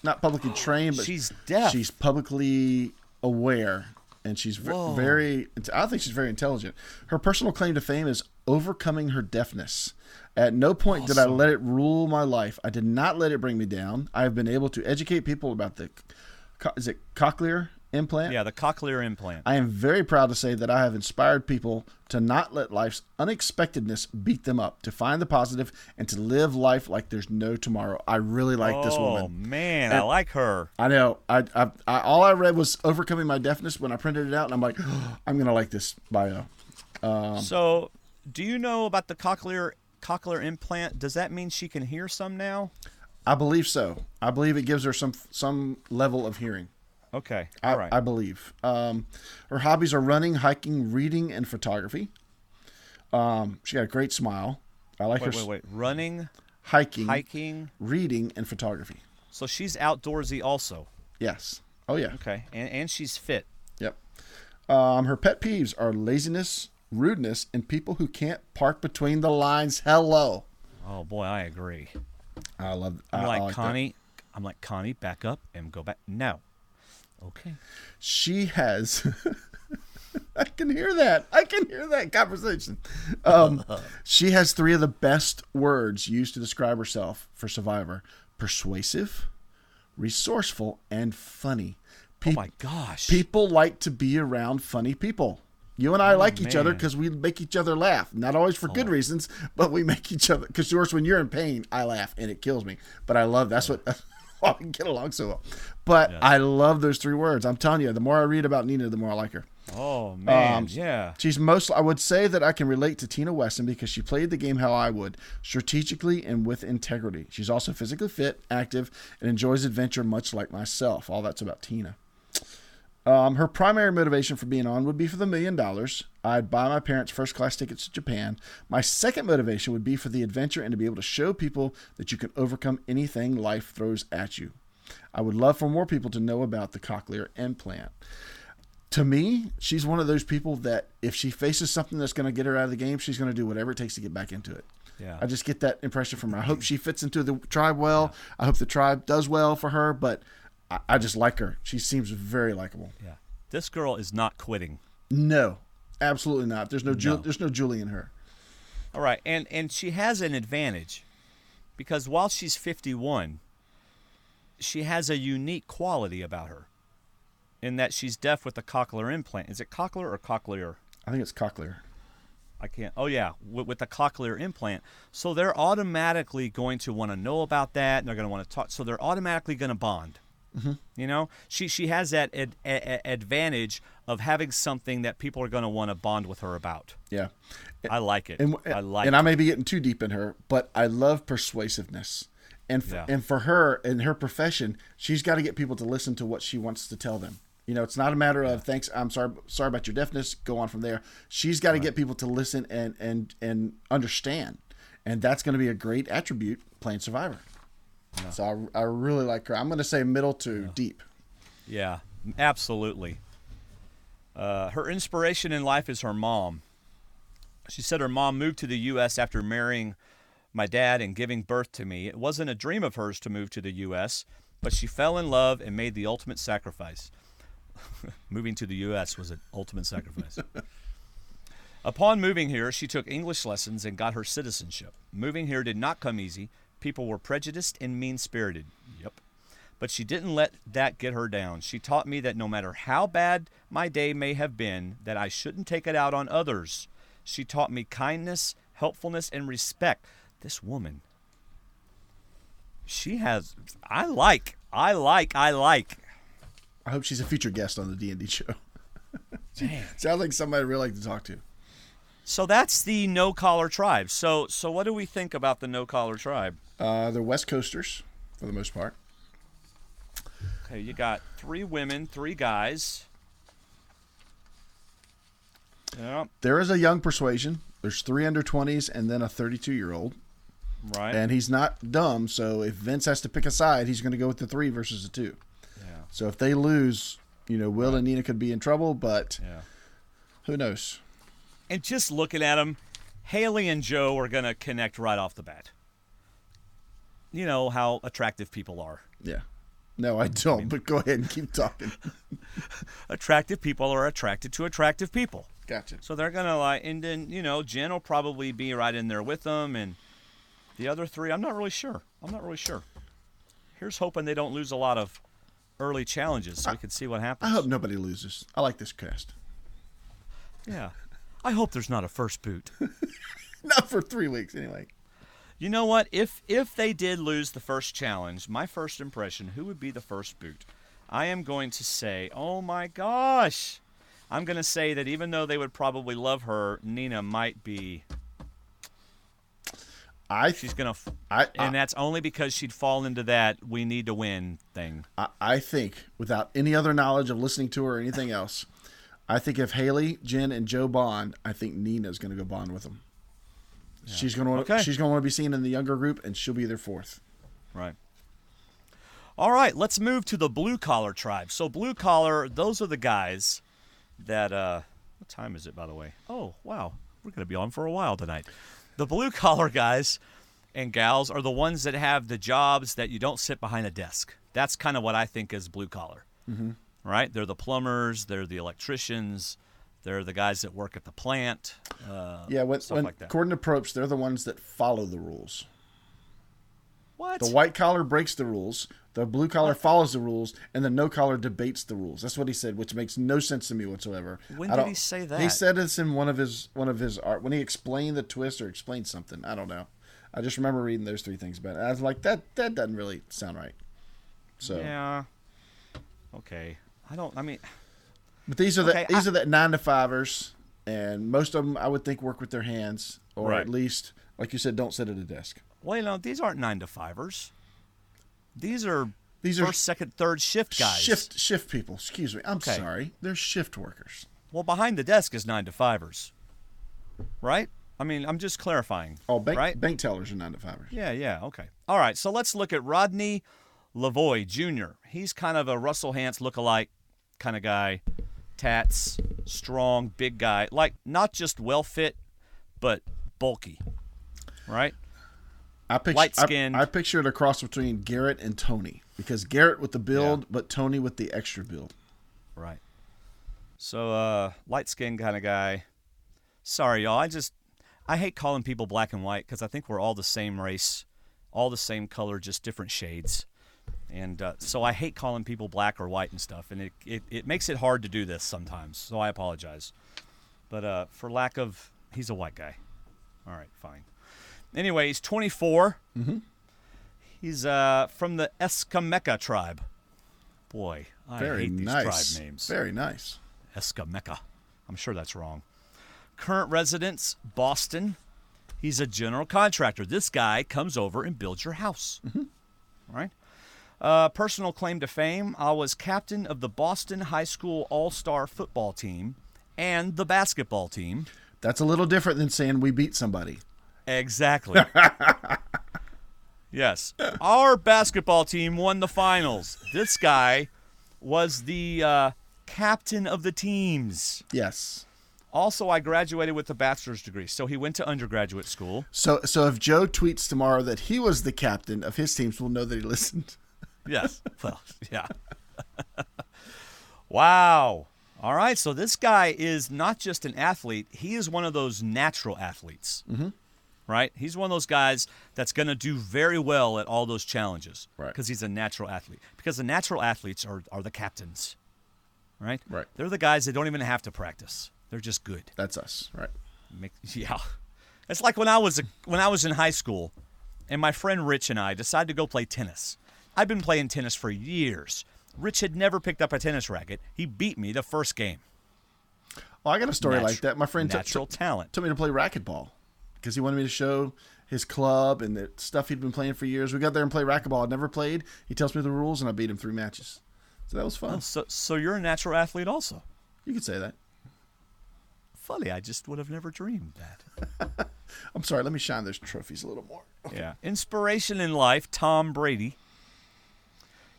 not publicly trained, but she's deaf. She's publicly aware. And she's I think she's very intelligent. Her personal claim to fame is overcoming her deafness. At no point did I let it rule my life. I did not let it bring me down. I have been able to educate people about is it cochlear implant. Yeah, the cochlear implant. I am very proud to say that I have inspired people to not let life's unexpectedness beat them up, to find the positive, and to live life like there's no tomorrow. I really like this woman. Oh, man, And I like her. I know. I all I read was Overcoming My Deafness when I printed it out, and I'm like, oh, I'm going to like this bio. So, do you know about the cochlear implant? Does that mean she can hear some now? I believe so. I believe it gives her some level of hearing. Okay. All right. I believe. Her hobbies are running, hiking, reading, and photography. She got a great smile. I like her. Wait. Running, hiking, reading, and photography. So she's outdoorsy also. Yes. Oh, yeah. Okay. And she's fit. Yep. Her pet peeves are laziness, rudeness, and people who can't park between the lines. Hello. Oh, boy, I agree. I love I'm like, Connie. I'm like, Connie, back up and go back. No. Okay. She has... I can hear that conversation. She has 3 of the best words used to describe herself for Survivor: persuasive, resourceful, and funny. Oh my gosh. People like to be around funny people. You and I like each other because we make each other laugh. Not always for good reasons, but we make each other. Because, of course, when you're in pain, I laugh and it kills me. But I love that's why we can get along so well. But I love those 3 words. I'm telling you, the more I read about Nina, the more I like her. Oh, man, yeah. She's I would say that I can relate to Tina Weston because she played the game how I would, strategically and with integrity. She's also physically fit, active, and enjoys adventure much like myself. All that's about Tina. Her primary motivation for being on would be for the $1 million. I'd buy my parents first-class tickets to Japan. My second motivation would be for the adventure and to be able to show people that you can overcome anything life throws at you. I would love for more people to know about the cochlear implant. To me, she's one of those people that if she faces something that's going to get her out of the game, she's going to do whatever it takes to get back into it. Yeah. I just get that impression from her. I hope she fits into the tribe well. Yeah. I hope the tribe does well for her, but I just like her. She seems very likable. Yeah. This girl is not quitting. No, absolutely not. There's no Julie in her. All right. And she has an advantage because while she's 51, she has a unique quality about her in that she's deaf with a cochlear implant. Is it cochlear or cochlear? I think it's cochlear. I can't. Oh, yeah, with the cochlear implant. So they're automatically going to want to know about that, and they're going to want to talk. So they're automatically going to bond. Mm-hmm. You know, she has that advantage of having something that people are going to want to bond with her about. Yeah, I like it. And I may be getting too deep in her, but I love persuasiveness. And for her in her profession, she's got to get people to listen to what she wants to tell them. You know, it's not a matter of thanks. I'm sorry about your deafness. Go on from there. She's got to get people to listen and understand, and that's going to be a great attribute playing Survivor. Yeah. So I really like her. I'm going to say middle to deep. Yeah, absolutely. Her inspiration in life is her mom. She said her mom moved to the U.S. after marrying my dad and giving birth to me. It wasn't a dream of hers to move to the U.S., but she fell in love and made the ultimate sacrifice. Moving to the U.S. was an ultimate sacrifice. Upon moving here, she took English lessons and got her citizenship. Moving here did not come easy. People were prejudiced and mean-spirited. Yep. But she didn't let that get her down. She taught me that no matter how bad my day may have been, that I shouldn't take it out on others. She taught me kindness, helpfulness, and respect. This woman, she has, I like. I hope she's a featured guest on the D&D show. Sounds like somebody I'd really like to talk to. So that's the no-collar tribe. So what do we think about the no-collar tribe? They're West Coasters, for the most part. Okay, you got 3 women, 3 guys. Yeah. There is a young persuasion. There's 3 under 20s and then a 32-year-old. Right. And he's not dumb, so if Vince has to pick a side, he's going to go with the 3 versus the 2. Yeah. So if they lose, Will and Nina could be in trouble, but who knows? And just looking at them, Haley and Joe are going to connect right off the bat. You know how attractive people are. Yeah. No, I don't, but go ahead and keep talking. Attractive people are attracted to attractive people. Gotcha. So they're going to and then, Jen will probably be right in there with them, and the other 3, I'm not really sure. Here's hoping they don't lose a lot of early challenges so we can see what happens. I hope nobody loses. I like this cast. Yeah. I hope there's not a first boot. Not for 3 weeks, anyway. You know what? If they did lose the first challenge, my first impression, who would be the first boot? I am going to say, oh my gosh. I'm going to say that even though they would probably love her, Nina might be. She's going to. And that's only because she'd fall into that we need to win thing. I think, without any other knowledge of listening to her or anything else, I think if Haley, Jen, and Joe bond, I think Nina's going to go bond with them. Yeah. She's going to want to be seen in the younger group, and she'll be their fourth. Right. All right, let's move to the blue-collar tribe. So blue-collar, those are the guys that what time is it, by the way? Oh, wow. We're going to be on for a while tonight. The blue-collar guys and gals are the ones that have the jobs that you don't sit behind a desk. That's kind of what I think is blue-collar, right? They're the plumbers. They're the electricians. They're the guys that work at the plant, stuff like that. According to Probst, they're the ones that follow the rules. What? The white collar breaks the rules, the blue collar follows the rules, and the no collar debates the rules. That's what he said, which makes no sense to me whatsoever. When did he say that? He said this in one of his art when he explained the twist or explained something. I don't know. I just remember reading those three things about it. I was like, that doesn't really sound right. So yeah, okay. But these are the 9-to-5ers, and most of them I would think work with their hands, or at least, like you said, don't sit at a desk. Well, these aren't 9-to-5ers. These are first, second, third shift guys. Shift people. Excuse me. I'm sorry. They're shift workers. Well, behind the desk is 9-to-5ers, right? I mean, I'm just clarifying. Oh, bank tellers are 9-to-5ers. Yeah. Okay. All right. So let's look at Rodney Lavoie Jr. He's kind of a Russell Hantz lookalike kind of guy. Tats, strong, big guy. Like, not just well fit, but bulky, right? Light-skinned. I pictured a cross between Garrett and Tony, because Garrett with the build, but Tony with the extra build. Right. So, light-skinned kind of guy. Sorry, y'all. I hate calling people black and white because I think we're all the same race, all the same color, just different shades. And so I hate calling people black or white and stuff, and it makes it hard to do this sometimes, so I apologize. But for lack of, he's a white guy. All right, fine. Anyway, he's 24. Mm-hmm. He's from the Escamecca tribe. Boy, I hate these tribe names. Very nice. Escamecca. I'm sure that's wrong. Current residence, Boston. He's a general contractor. This guy comes over and builds your house. Mm-hmm. All right. Personal claim to fame, I was captain of the Boston High School All-Star football team and the basketball team. That's a little different than saying we beat somebody. Exactly. Yes. Our basketball team won the finals. This guy was the captain of the teams. Yes. Also, I graduated with a bachelor's degree, so he went to undergraduate school. So if Joe tweets tomorrow that he was the captain of his teams, we'll know that he listened. Yes. Well, yeah. Wow. All right. So this guy is not just an athlete. He is one of those natural athletes. Mm-hmm. Right? He's one of those guys that's going to do very well at all those challenges. Right. Because he's a natural athlete. Because the natural athletes are the captains. Right? Right. They're the guys that don't even have to practice. They're just good. That's us. Right. Yeah. It's like when I was in high school and my friend Rich and I decided to go play tennis. I've been playing tennis for years. Rich had never picked up a tennis racket. He beat me the first game. Well, I got a story like that. My friend talent took me to play racquetball because he wanted me to show his club and the stuff he'd been playing for years. We got there and played racquetball. I'd never played. He tells me the rules, and I beat him 3 matches. So that was fun. Oh, so you're a natural athlete also? You could say that. Funny, I just would have never dreamed that. I'm sorry. Let me shine those trophies a little more. Okay. Yeah. Inspiration in life, Tom Brady.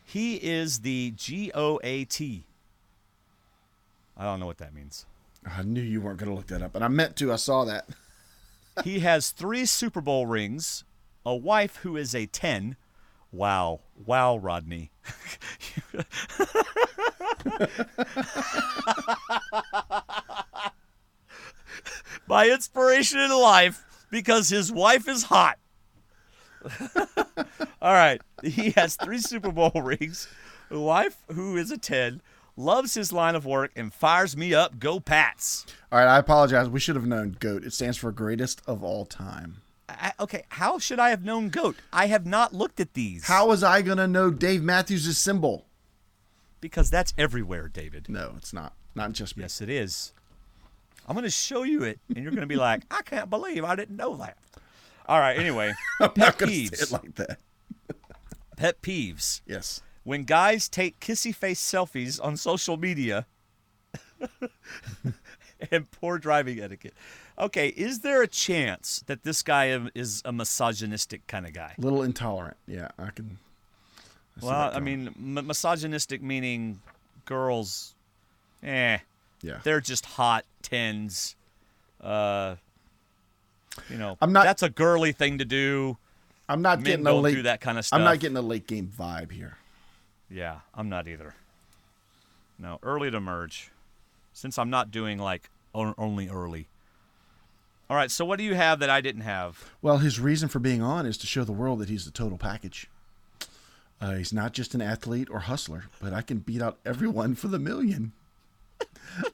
He is the GOAT. I don't know what that means. I knew you weren't going to look that up, and I meant to. I saw that. He has 3 Super Bowl rings, a wife who is a 10. Wow, Rodney. By inspiration in life, because his wife is hot. All right. He has 3 Super Bowl rings, a wife who is a 10, loves his line of work, and fires me up. Go Pats. All right, I apologize. We should have known GOAT. It stands for greatest of all time. Okay, how should I have known GOAT? I have not looked at these. How was I going to know Dave Matthews' symbol? Because that's everywhere, David. No, it's not. Not just me. Yes, it is. I'm going to show you it, and you're going to be like, I can't believe I didn't know that. All right, anyway. I'm pet not going to peeves. say it like that. Pet peeves. Yes. When guys take kissy face selfies on social media and poor driving etiquette. Okay, is there a chance that this guy is a misogynistic kind of guy? A little intolerant. Yeah, I can. Well, I mean, misogynistic meaning girls, Yeah. they're just hot 10s. I'm not. That's a girly thing to do. I'm not Men getting a don't late. do that kind of stuff. I'm not getting a late game vibe here. Yeah, I'm not either. No, early to merge. Since I'm not doing like only early. All right, so what do you have that I didn't have? Well, his reason for being on is to show the world that he's the total package. He's not just an athlete or hustler, but I can beat out everyone for the million.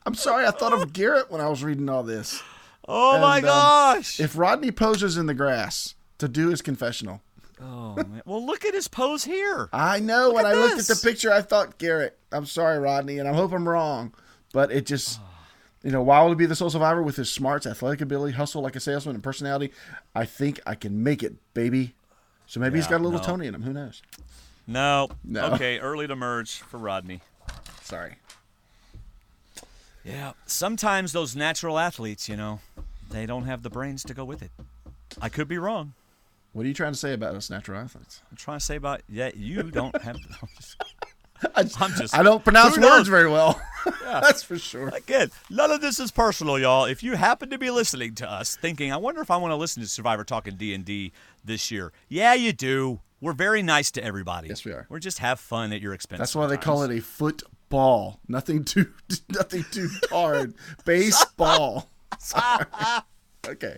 I'm sorry, I thought of Garrett when I was reading all this. Oh, my gosh. If Rodney poses in the grass to do his confessional. Oh, man. Well, look at his pose here. I know. When I looked at the this. picture, I thought Garrett. I'm sorry, Rodney, and I hope I'm wrong. But it just, while he'll be the sole survivor with his smarts, athletic ability, hustle like a salesman, and personality, I think I can make it, baby. So maybe he's got a little Tony in him. Who knows? No. No. Okay, early to merge for Rodney. Sorry. Yeah, sometimes those natural athletes, they don't have the brains to go with it. I could be wrong. What are you trying to say about us natural athletes? I'm trying to say you don't have. I don't pronounce who knows? words very well. Yeah. That's for sure. Again, none of this is personal, y'all. If you happen to be listening to us thinking, I wonder if I want to listen to Survivor Talking D&D this year. Yeah, you do. We're very nice to everybody. Yes, we are. We're just have fun at your expense. That's why they call it a football. Nothing too hard. Baseball. Sorry. Okay.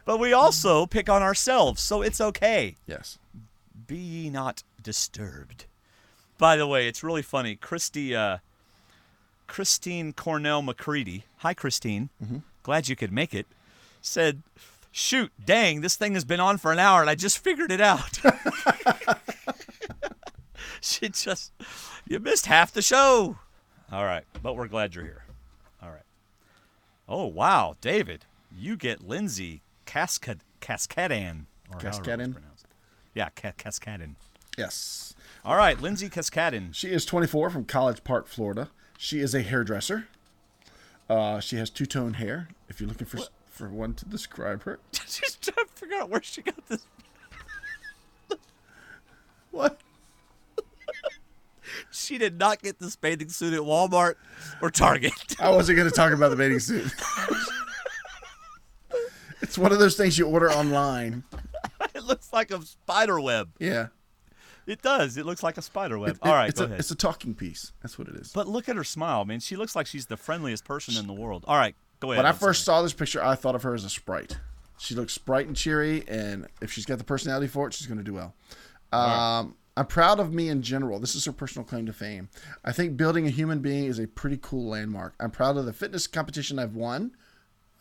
But we also pick on ourselves, so it's okay. Yes. Be ye not disturbed. By the way, it's really funny. Christine Cornell McCready, hi Christine, glad you could make it, said, shoot, dang, this thing has been on for an hour and I just figured it out. You missed half the show. All right, but we're glad you're here. All right. Oh, wow, David, you get Lindsay Cascadan. Cascadan? Yeah, Cascadan. Yes. All right, Lindsay Cascadan. She is 24 from College Park, Florida. She is a hairdresser. She has two-tone hair. If you're looking for one to describe her. She's trying to figure out where she got this. What? She did not get this bathing suit at Walmart or Target. I wasn't going to talk about the bathing suit. It's one of those things you order online. It looks like a spider web. Yeah. It does. It looks like a spider web. All right, go ahead. It's a talking piece. That's what it is. But look at her smile, man. She looks like she's the friendliest person in the world. All right, go ahead. When I first saw this picture, I thought of her as a sprite. She looks bright and cheery, and if she's got the personality for it, she's going to do well. I'm proud of me in general. This is her personal claim to fame. I think building a human being is a pretty cool landmark. I'm proud of the fitness competition I've won.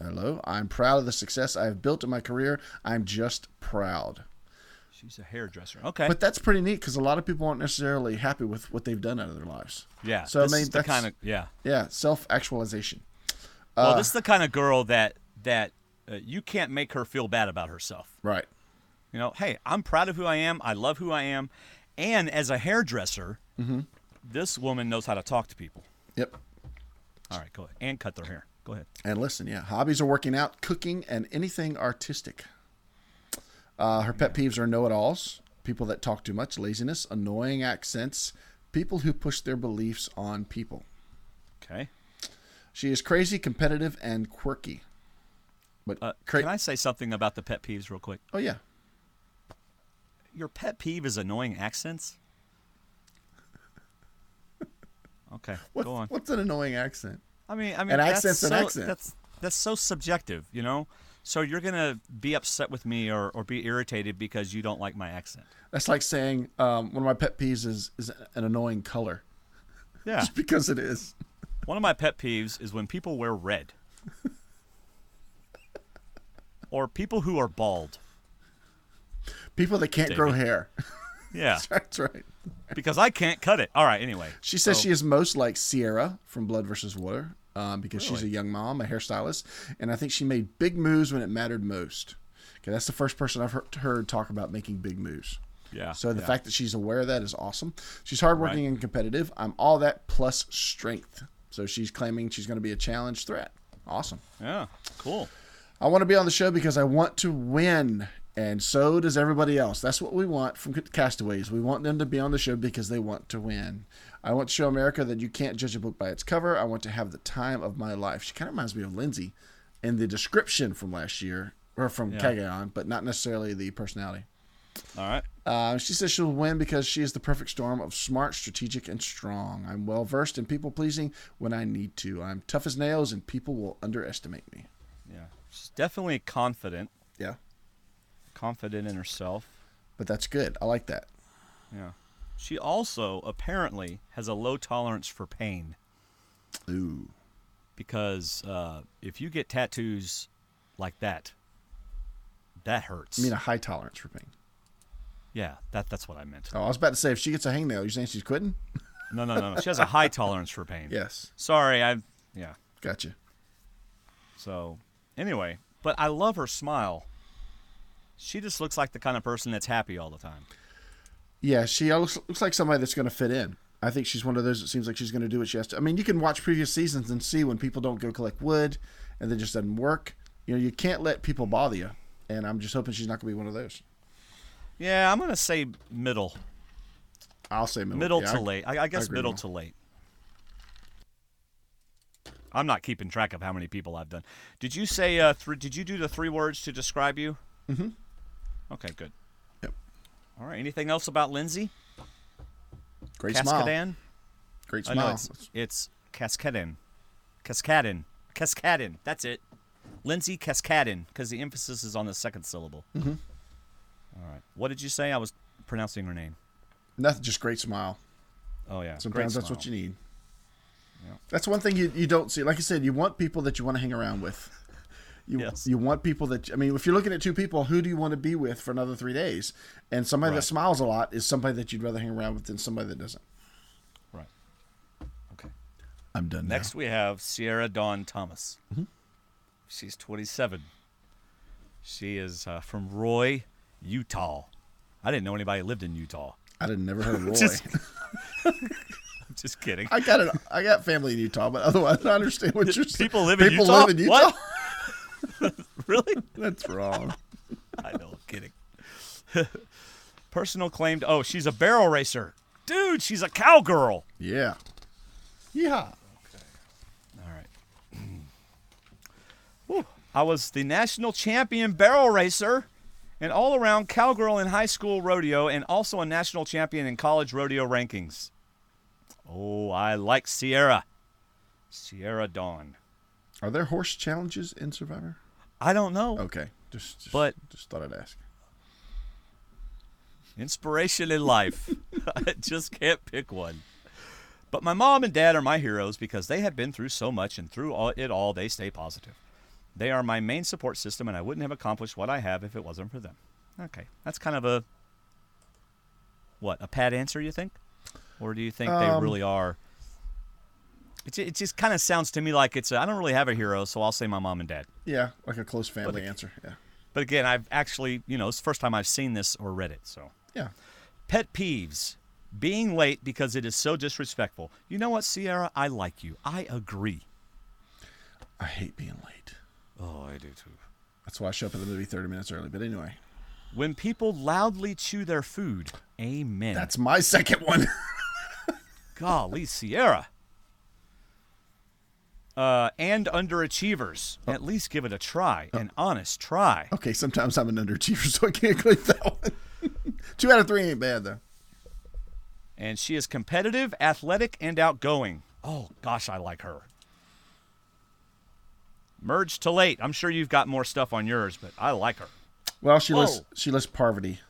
Hello. I'm proud of the success I have built in my career. I'm just proud. She's a hairdresser. Okay. But that's pretty neat because a lot of people aren't necessarily happy with what they've done out of their lives. Yeah. So this I mean, is the kind of yeah, self-actualization. Well, this is the kind of girl that you can't make her feel bad about herself. Right. Hey, I'm proud of who I am. I love who I am. And as a hairdresser, this woman knows how to talk to people. Yep. All right, go ahead. And cut their hair. Go ahead. And listen, yeah. Hobbies are working out, cooking, and anything artistic. Her pet peeves are know-it-alls, people that talk too much, laziness, annoying accents, people who push their beliefs on people. Okay. She is crazy, competitive, and quirky. But can I say something about the pet peeves real quick? Oh, yeah. Your pet peeve is annoying accents? Okay, go on. What's an annoying accent? I mean, an accent's an accent. That's so subjective, So you're going to be upset with me or be irritated because you don't like my accent. That's like saying one of my pet peeves is an annoying color. Yeah. Just because it is. One of my pet peeves is when people wear red. Or people who are bald. People that can't grow hair. Yeah. That's right. Because I can't cut it. All right, anyway. She says she is most like Sierra from Blood vs. Water because she's a Really? young mom, a hairstylist, and I think she made big moves when it mattered most. Okay, that's the first person I've heard talk about making big moves. Yeah. So the fact that she's aware of that is awesome. She's hardworking and competitive. I'm all that plus strength. So she's claiming she's going to be a challenge threat. Awesome. Yeah, cool. I want to be on the show because I want to win. And so does everybody else. That's what we want from Castaways. We want them to be on the show because they want to win. I want to show America that you can't judge a book by its cover. I want to have the time of my life. She kind of reminds me of Lindsay in the description from last year, or from Kagayan, but not necessarily the personality. All right. She says she'll win because she is the perfect storm of smart, strategic, and strong. I'm well-versed in people-pleasing when I need to. I'm tough as nails, and people will underestimate me. Yeah. She's definitely confident. Yeah. Confident in herself. But that's good. I like that. Yeah. She also apparently has a low tolerance for pain. Ooh. Because if you get tattoos like that, that hurts. I mean a high tolerance for pain. Yeah, that's what I meant. Oh, I was about to say, if she gets a hangnail, you're saying she's quitting? No. She has a high tolerance for pain. Yes. Sorry, yeah. Gotcha. So, anyway, but I love her smile. She just looks like the kind of person that's happy all the time. Yeah, she looks like somebody that's going to fit in. I think she's one of those that seems like she's going to do what she has to. I mean, you can watch previous seasons and see when people don't go collect wood and it just doesn't work. You know, you can't let people bother you. And I'm just hoping she's not going to be one of those. Yeah, I'm going to say middle. I'll say middle. Middle to late. I guess middle to late. I'm not keeping track of how many people I've done. Did you say did you do the 3 words to describe you? Mm-hmm. Okay, good. Yep. All right. Anything else about Lindsay? Great Cascaden? smile. Great smile. No, it's Cascaden. Cascaden. That's it. Lindsay Cascaden, because the emphasis is on the second syllable. Mm-hmm. All right. What did you say? I was pronouncing her name. Nothing, just great smile. Oh, yeah. Sometimes that's what you need. Yeah. That's one thing you don't see. Like I said, you want people that you want to hang around with. You want people that, I mean, if you're looking at 2 people, who do you want to be with for another 3 days? And somebody that smiles a lot is somebody that you'd rather hang around with than somebody that doesn't. Right. Okay. I'm done Next we have Sierra Dawn Thomas. Mm-hmm. She's 27. She is from Roy, Utah. I didn't know anybody lived in Utah. I didn't never heard of Roy. Just kidding. I got family in Utah, but otherwise I understand what you're saying. People live in Utah? Live in Utah? What? Really? That's wrong. I know, I'm kidding. Personal claimed, she's a barrel racer. Dude, she's a cowgirl. Yeah. Yeah. Okay. All right. Whew. I was the national champion barrel racer and all-around cowgirl in high school rodeo and also a national champion in college rodeo rankings. Oh, I like Sierra. Sierra Dawn. Are there horse challenges in Survivor? I don't know. Okay. Just thought I'd ask. Inspiration in life. I just can't pick one. But my mom and dad are my heroes because they have been through so much, and through it all, they stay positive. They are my main support system, and I wouldn't have accomplished what I have if it wasn't for them. Okay. That's kind of a pat answer, you think? Or do you think they really are? It just kind of sounds to me like I don't really have a hero, so I'll say my mom and dad. Yeah, like a close family answer. Yeah. But again, I've actually, it's the first time I've seen this or read it. So yeah. Pet peeves. Being late because it is so disrespectful. You know what, Sierra? I like you. I agree. I hate being late. Oh, I do too. That's why I show up at the movie 30 minutes early. But anyway. When people loudly chew their food. Amen. That's my second one. Golly, Sierra. And underachievers. At least give it a try. An honest try. Okay, sometimes I'm an underachiever, so I can't click that one. 2 out of 3 ain't bad, though. And she is competitive, athletic, and outgoing. Oh, gosh, I like her. Merge to late. I'm sure you've got more stuff on yours, but I like her. Well, she lists Parvati,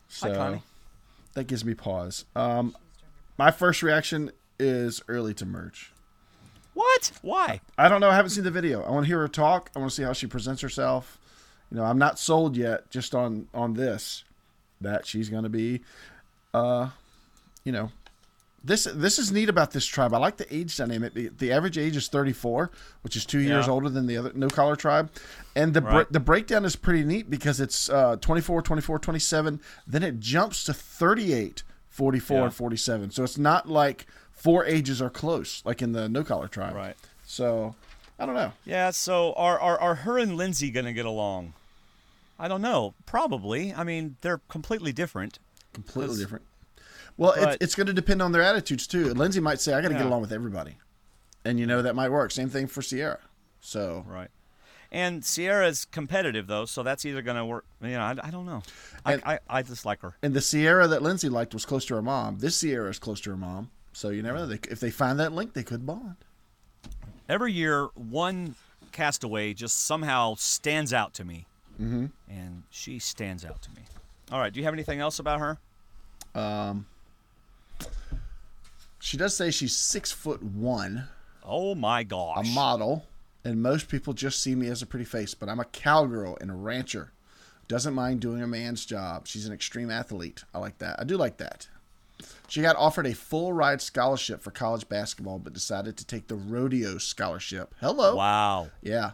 so Connie. that gives me pause. My first reaction is early to merge. What? Why? I don't know. I haven't seen the video. I want to hear her talk. I want to see how she presents herself. I'm not sold yet just on this that she's going to be, This is neat about this tribe. I like the age dynamic. The average age is 34, which is 2 years older than the other no-collar tribe. And the breakdown is pretty neat because it's 24, 24, 27. Then it jumps to 38, 44, and 47. So it's not like 4 ages are close, like in the no-collar tribe. Right. So, I don't know. Yeah, so are her and Lindsay going to get along? I don't know. Probably. I mean, they're completely different. Completely different. Well, it's going to depend on their attitudes, too. Lindsay might say, I got to get along with everybody. And, that might work. Same thing for Sierra. So Right. And Sierra's competitive, though, so that's either going to work. I don't know. I just like her. And the Sierra that Lindsay liked was close to her mom. This Sierra is close to her mom. So you never know. If they find that link, they could bond. Every year, one castaway just somehow stands out to me. Mm-hmm. And she stands out to me. All right. Do you have anything else about her? She does say she's 6'1". Oh, my gosh. A model. And most people just see me as a pretty face. But I'm a cowgirl and a rancher. Doesn't mind doing a man's job. She's an extreme athlete. I like that. I do like that. She got offered a full ride scholarship for college basketball, but decided to take the rodeo scholarship. Hello. Wow. Yeah.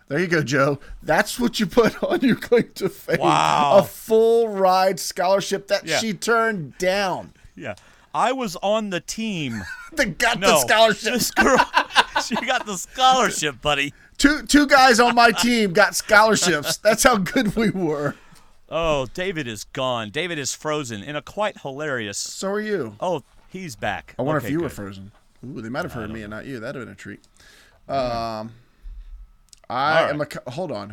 There you go, Joe. That's what you put on your claim to fame. Wow. A full ride scholarship that she turned down. Yeah. I was on the team. That got the scholarship. This girl, she got the scholarship, buddy. Two guys on my team got scholarships. That's how good we were. Oh, David is gone. David is frozen in a quite hilarious. So are you. Oh, he's back. I wonder if you were frozen. Ooh, they might have heard me and not you. That'd have been a treat. I am a. Hold on.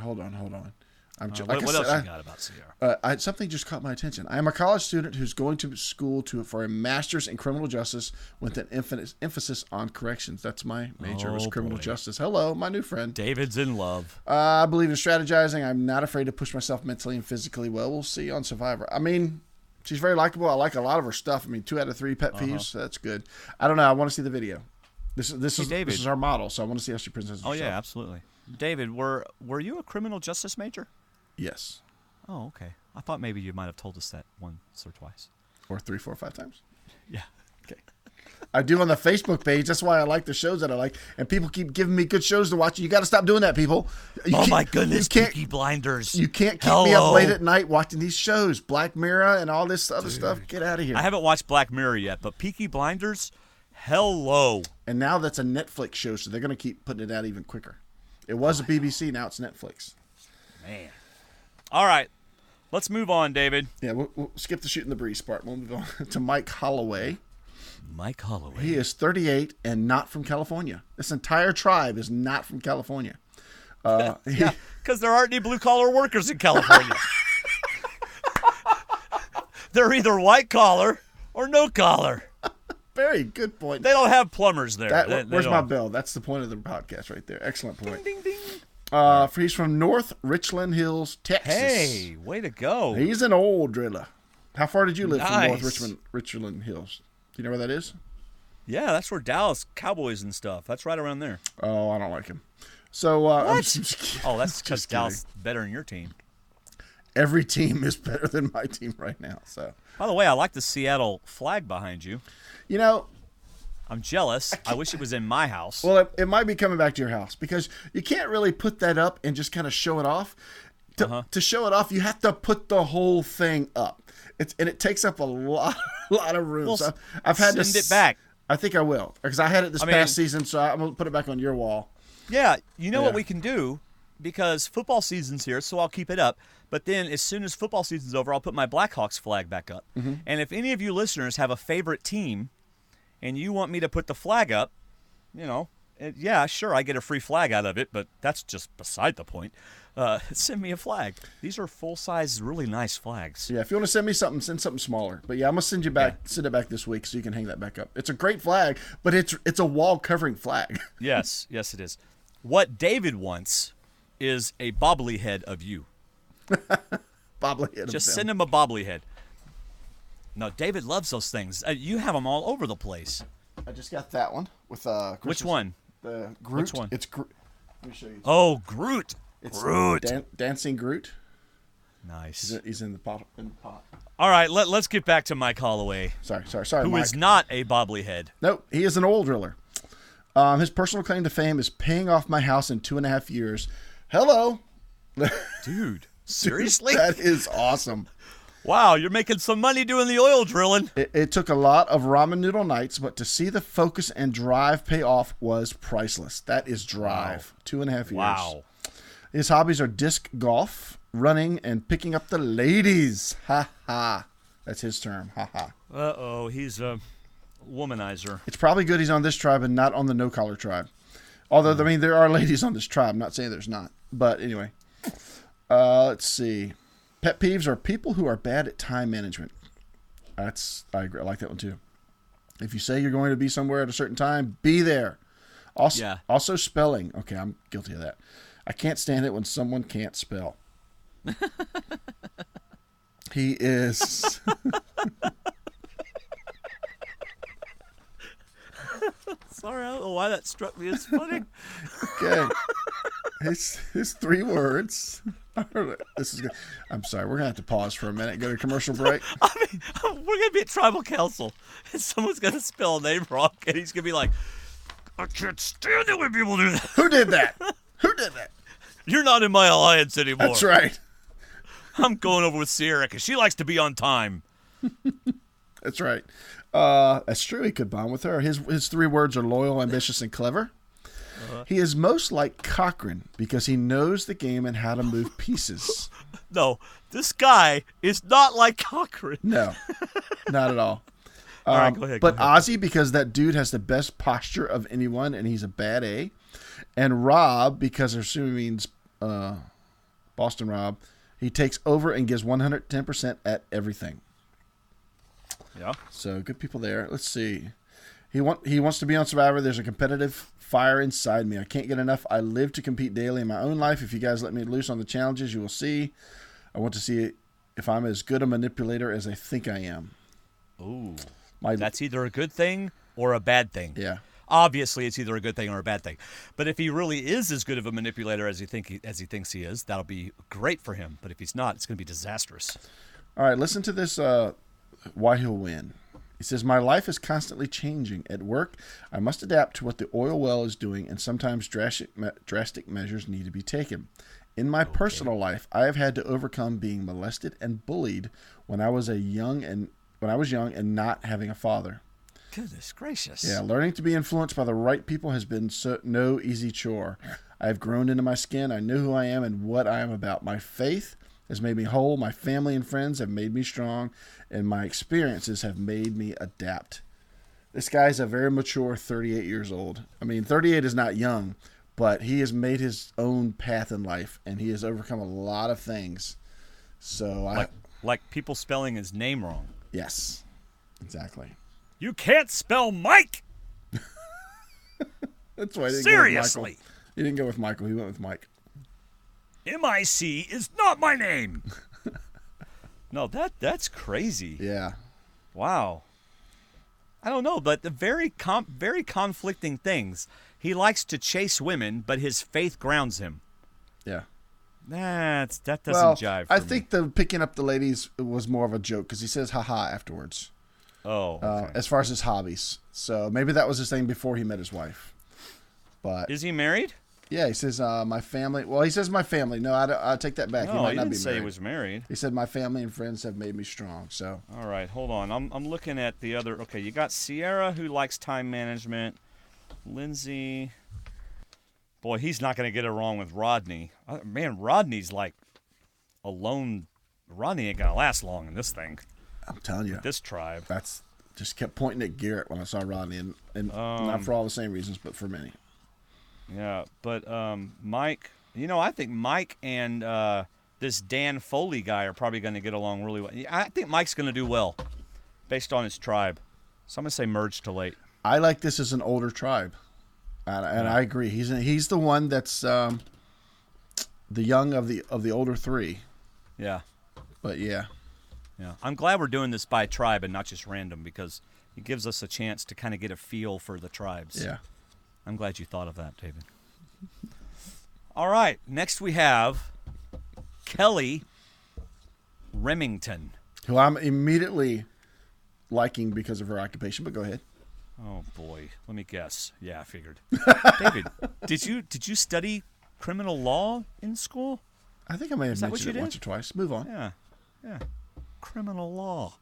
What else you got about Sierra? Something just caught my attention. I am a college student who's going to school for a master's in criminal justice with an emphasis on corrections. That's my major, was criminal justice. Hello, my new friend. David's in love. I believe in strategizing. I'm not afraid to push myself mentally and physically. Well, we'll see on Survivor. I mean, she's very likable. I like a lot of her stuff. I mean, 2 out of 3 pet peeves. So that's good. I don't know. I want to see the video. This is our model, so I want to see how she presents herself. Oh yeah, absolutely. David, were you a criminal justice major? Yes. Oh, okay. I thought maybe you might have told us that once or twice. Or 3, 4, 5 times. Yeah. Okay. I do on the Facebook page. That's why I like the shows that I like. And people keep giving me good shows to watch. You got to stop doing that, people. My goodness, Peaky Blinders. You can't keep me up late at night watching these shows. Black Mirror and all this other stuff. Get out of here. I haven't watched Black Mirror yet, but Peaky Blinders, hello. And now that's a Netflix show, so they're going to keep putting it out even quicker. It was a BBC, now it's Netflix. Man. All right. Let's move on, David. Yeah, we'll skip the shooting the breeze part. We'll move on to Mike Holloway. Mike Holloway. He is 38 and not from California. This entire tribe is not from California. Yeah, because there aren't any blue-collar workers in California. They're either white-collar or no-collar. Very good point. They don't have plumbers there. Where's my bell? That's the point of the podcast right there. Excellent point. Ding, ding, ding. He's from North Richland Hills, Texas. Hey, way to go. He's an old driller. How far did you live from Nice. North Richland Hills? Do you know where that is? Yeah, that's where Dallas Cowboys and stuff. That's right around there. Oh, I don't like him. So, Oh, that's because Dallas is better than your team. Every team is better than my team right now. So, by the way, I like the Seattle flag behind you. You know, I'm jealous. I wish it was in my house. Well, it might be coming back to your house because you can't really put that up and just kind of show it off. To show it off, you have to put the whole thing up. It takes up a lot of room. Well, so I've had to send it back. I think I will because I had it this past season, so I'm gonna put it back on your wall. Yeah, you know what we can do, because football season's here, so I'll keep it up. But then as soon as football season's over, I'll put my Blackhawks flag back up. Mm-hmm. And if any of you listeners have a favorite team and you want me to put the flag up, yeah, sure, I get a free flag out of it, but that's just beside the point. Send me a flag. These are full-size, really nice flags. Yeah, if you want to send me something, send something smaller. But yeah, I'm gonna send it back this week so you can hang that back up. It's a great flag, but it's a wall-covering flag. Yes, it is. What David wants is a bobblyhead of you. Bobblehead. Just send him a bobblyhead. No, David loves those things. You have them all over the place. I just got that one with Christmas. Which one? The Groot. Which one? It's Groot. Let me show you. Oh, Groot. It's Groot. Dancing Groot. Nice. He's in the pot. All right, let's get back to Mike Holloway. Sorry, who Mike. is not a bobblyhead. Nope, he is an oil driller. His personal claim to fame is paying off my house in 2.5 years. Hello. Dude, seriously? That is awesome. Wow, you're making some money doing the oil drilling. It took a lot of ramen noodle nights, but to see the focus and drive pay off was priceless. That is drive. Wow. 2.5 years. Wow. His hobbies are disc golf, running, and picking up the ladies. Ha ha. That's his term. Ha ha. Uh-oh, he's a womanizer. It's probably good he's on this tribe and not on the no-collar tribe. Although, I mean, there are ladies on this tribe. I'm not saying there's not. But anyway. Let's see. Pet peeves are people who are bad at time management. I agree. I like that one too. If you say you're going to be somewhere at a certain time, be there. Also spelling. Okay, I'm guilty of that. I can't stand it when someone can't spell. He is. Sorry, I don't know why that struck me as funny. Okay. His 3 words. This is good. I'm sorry. We're gonna have to pause for a minute. Go to commercial break. I mean, we're gonna be at tribal council, and someone's gonna spell a name wrong, and he's gonna be like, "I can't stand it when people do that." Who did that? Who did that? You're not in my alliance anymore. That's right. I'm going over with Sierra because she likes to be on time. That's right. That's true. He could bond with her. His 3 words are loyal, ambitious, and clever. He is most like Cochran because he knows the game and how to move pieces. No, this guy is not like Cochran. No, not at all. All right, go ahead. But Ozzy because that dude has the best posture of anyone and he's a bad A. And Rob because assuming means Boston Rob, he takes over and gives 110% at everything. Yeah. So good people there. Let's see. He wants to be on Survivor. There's a competitive fire inside me. I can't get enough. I live to compete daily in my own life. If you guys let me loose on the challenges, you will see. I want to see if I'm as good a manipulator as I think I am. Ooh. That's either a good thing or a bad thing. Yeah. Obviously, it's either a good thing or a bad thing. But if he really is as good of a manipulator as he thinks he is, that'll be great for him. But if he's not, it's going to be disastrous. All right, listen to this. Why he'll win. He says, my life is constantly changing. At work, I must adapt to what the oil well is doing, and sometimes drastic measures need to be taken. In my personal life, I have had to overcome being molested and bullied when I was young and not having a father. Goodness gracious. Yeah, learning to be influenced by the right people has been no easy chore. I have grown into my skin. I know who I am and what I am about. My faith has made me whole. My family and friends have made me strong, and my experiences have made me adapt. This guy's a very mature 38 years old. I mean, 38 is not young, but he has made his own path in life, and he has overcome a lot of things. So like people spelling his name wrong. Yes, exactly. You can't spell Mike. That's why he didn't Seriously. go with Michael. He didn't go with Michael. He went with Mike. M-I-C is not my name. No, that's crazy. Yeah. Wow. I don't know, but the very conflicting things. He likes to chase women, but his faith grounds him. Yeah. That doesn't jive for I me. think the picking up the ladies was more of a joke because he says haha afterwards. Oh. Okay. As far as his hobbies. So maybe that was his thing before he met his wife. But is he married? Yeah, he says my family. Well, he says my family. No, I take that back. No, he might not didn't be say married. he was married. He said my family and friends have made me strong. So. All right, hold on. I'm looking at the other. Okay, you got Sierra who likes time management. Lindsay. Boy, he's not going to get it wrong with Rodney. Man, Rodney's like a lone. Rodney ain't going to last long in this thing. I'm telling you. This tribe. That's just kept pointing at Garrett when I saw Rodney, and not for all the same reasons, but for many. Yeah, but Mike, I think Mike and this Dan Foley guy are probably going to get along really well. I think Mike's going to do well based on his tribe. So I'm going to say merge to late. I like this as an older tribe. And I agree. He's the one that's the young of the older three. Yeah. But yeah. Yeah. I'm glad we're doing this by tribe and not just random, because it gives us a chance to kind of get a feel for the tribes. Yeah. I'm glad you thought of that, David. All right. Next we have Kelly Remington, who I'm immediately liking because of her occupation, but go ahead. Oh boy, let me guess. Yeah, I figured. David, did you study criminal law in school? I think I may have mentioned it once or twice. Move on. Yeah. Criminal law.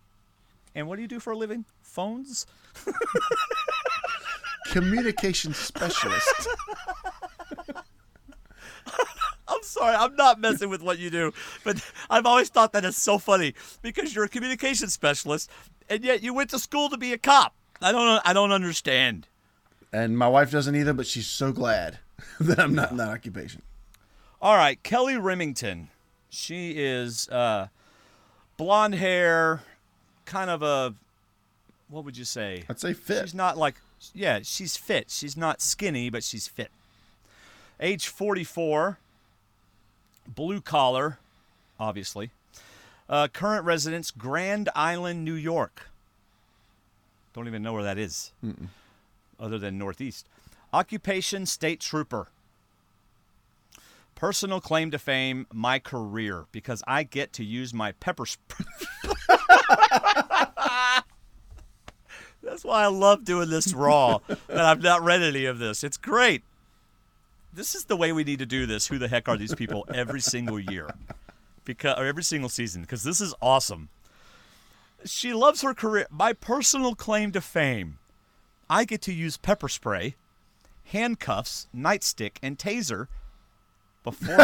And what do you do for a living? Phones? Communication specialist. I'm sorry, I'm not messing with what you do, but I've always thought that is so funny, because you're a communication specialist and yet you went to school to be a cop. I don't understand. And my wife doesn't either, but she's so glad that I'm not in that occupation. All right, Kelly Remington. She is blonde hair, kind of a, what would you say? I'd say fit. She's not like, yeah, she's fit. She's not skinny, but she's fit. Age 44, blue collar, obviously. Current residence, Grand Island, New York. Don't even know where that is, other than Northeast. Occupation, state trooper. Personal claim to fame, my career, because I get to use my pepper spray. That's why I love doing this raw, and I've not read any of this. It's great. This is the way we need to do this. Who the heck are these people every single year? Or every single season, because this is awesome. She loves her career. My personal claim to fame. I get to use pepper spray, handcuffs, nightstick, and taser before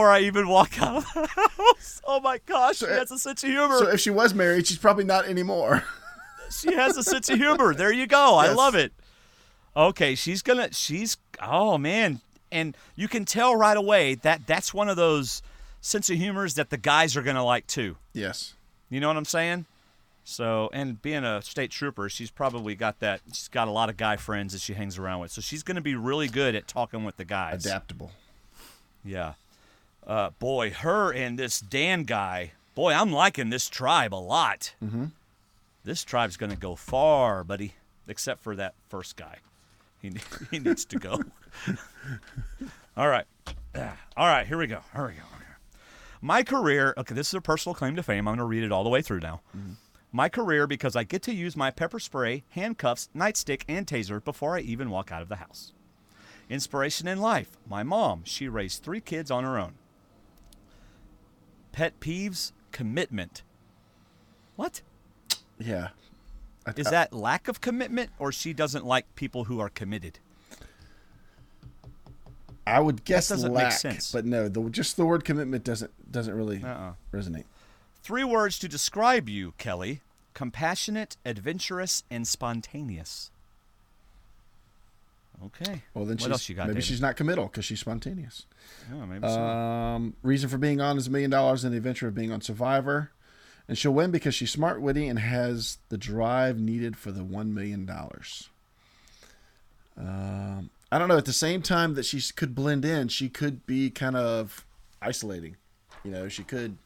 I even walk out of the house. Oh my gosh, she has a sense of humor. So if she was married, she's probably not anymore. She has a sense of humor. There you go. Yes. I love it. Okay, oh man. And you can tell right away that that's one of those sense of humors that the guys are going to like too. Yes. You know what I'm saying? So, and being a state trooper, she's probably got that. She's got a lot of guy friends that she hangs around with. So she's going to be really good at talking with the guys. Adaptable. Yeah. Boy, her and this Dan guy, boy, I'm liking this tribe a lot. Mm-hmm. This tribe's going to go far, buddy, except for that first guy. He needs to go. All right. Here we go. My career. Okay, this is a personal claim to fame. I'm going to read it all the way through now. Mm-hmm. My career, because I get to use my pepper spray, handcuffs, nightstick, and taser before I even walk out of the house. Inspiration in life. My mom. She raised 3 kids on her own. Pet peeves. Commitment. What? Yeah. Is that lack of commitment, or she doesn't like people who are committed? I would guess that doesn't lack, make sense. But no, just the word commitment doesn't really resonate. 3 words to describe you, Kelly: compassionate, adventurous, and spontaneous. Okay. Well, then what else you got, maybe David? She's not committal because she's spontaneous. Oh, maybe so. Reason for being on is $1 million, and the adventure of being on Survivor. And she'll win because she's smart, witty, and has the drive needed for the $1 million. I don't know. At the same time that she could blend in, she could be kind of isolating. You know, she could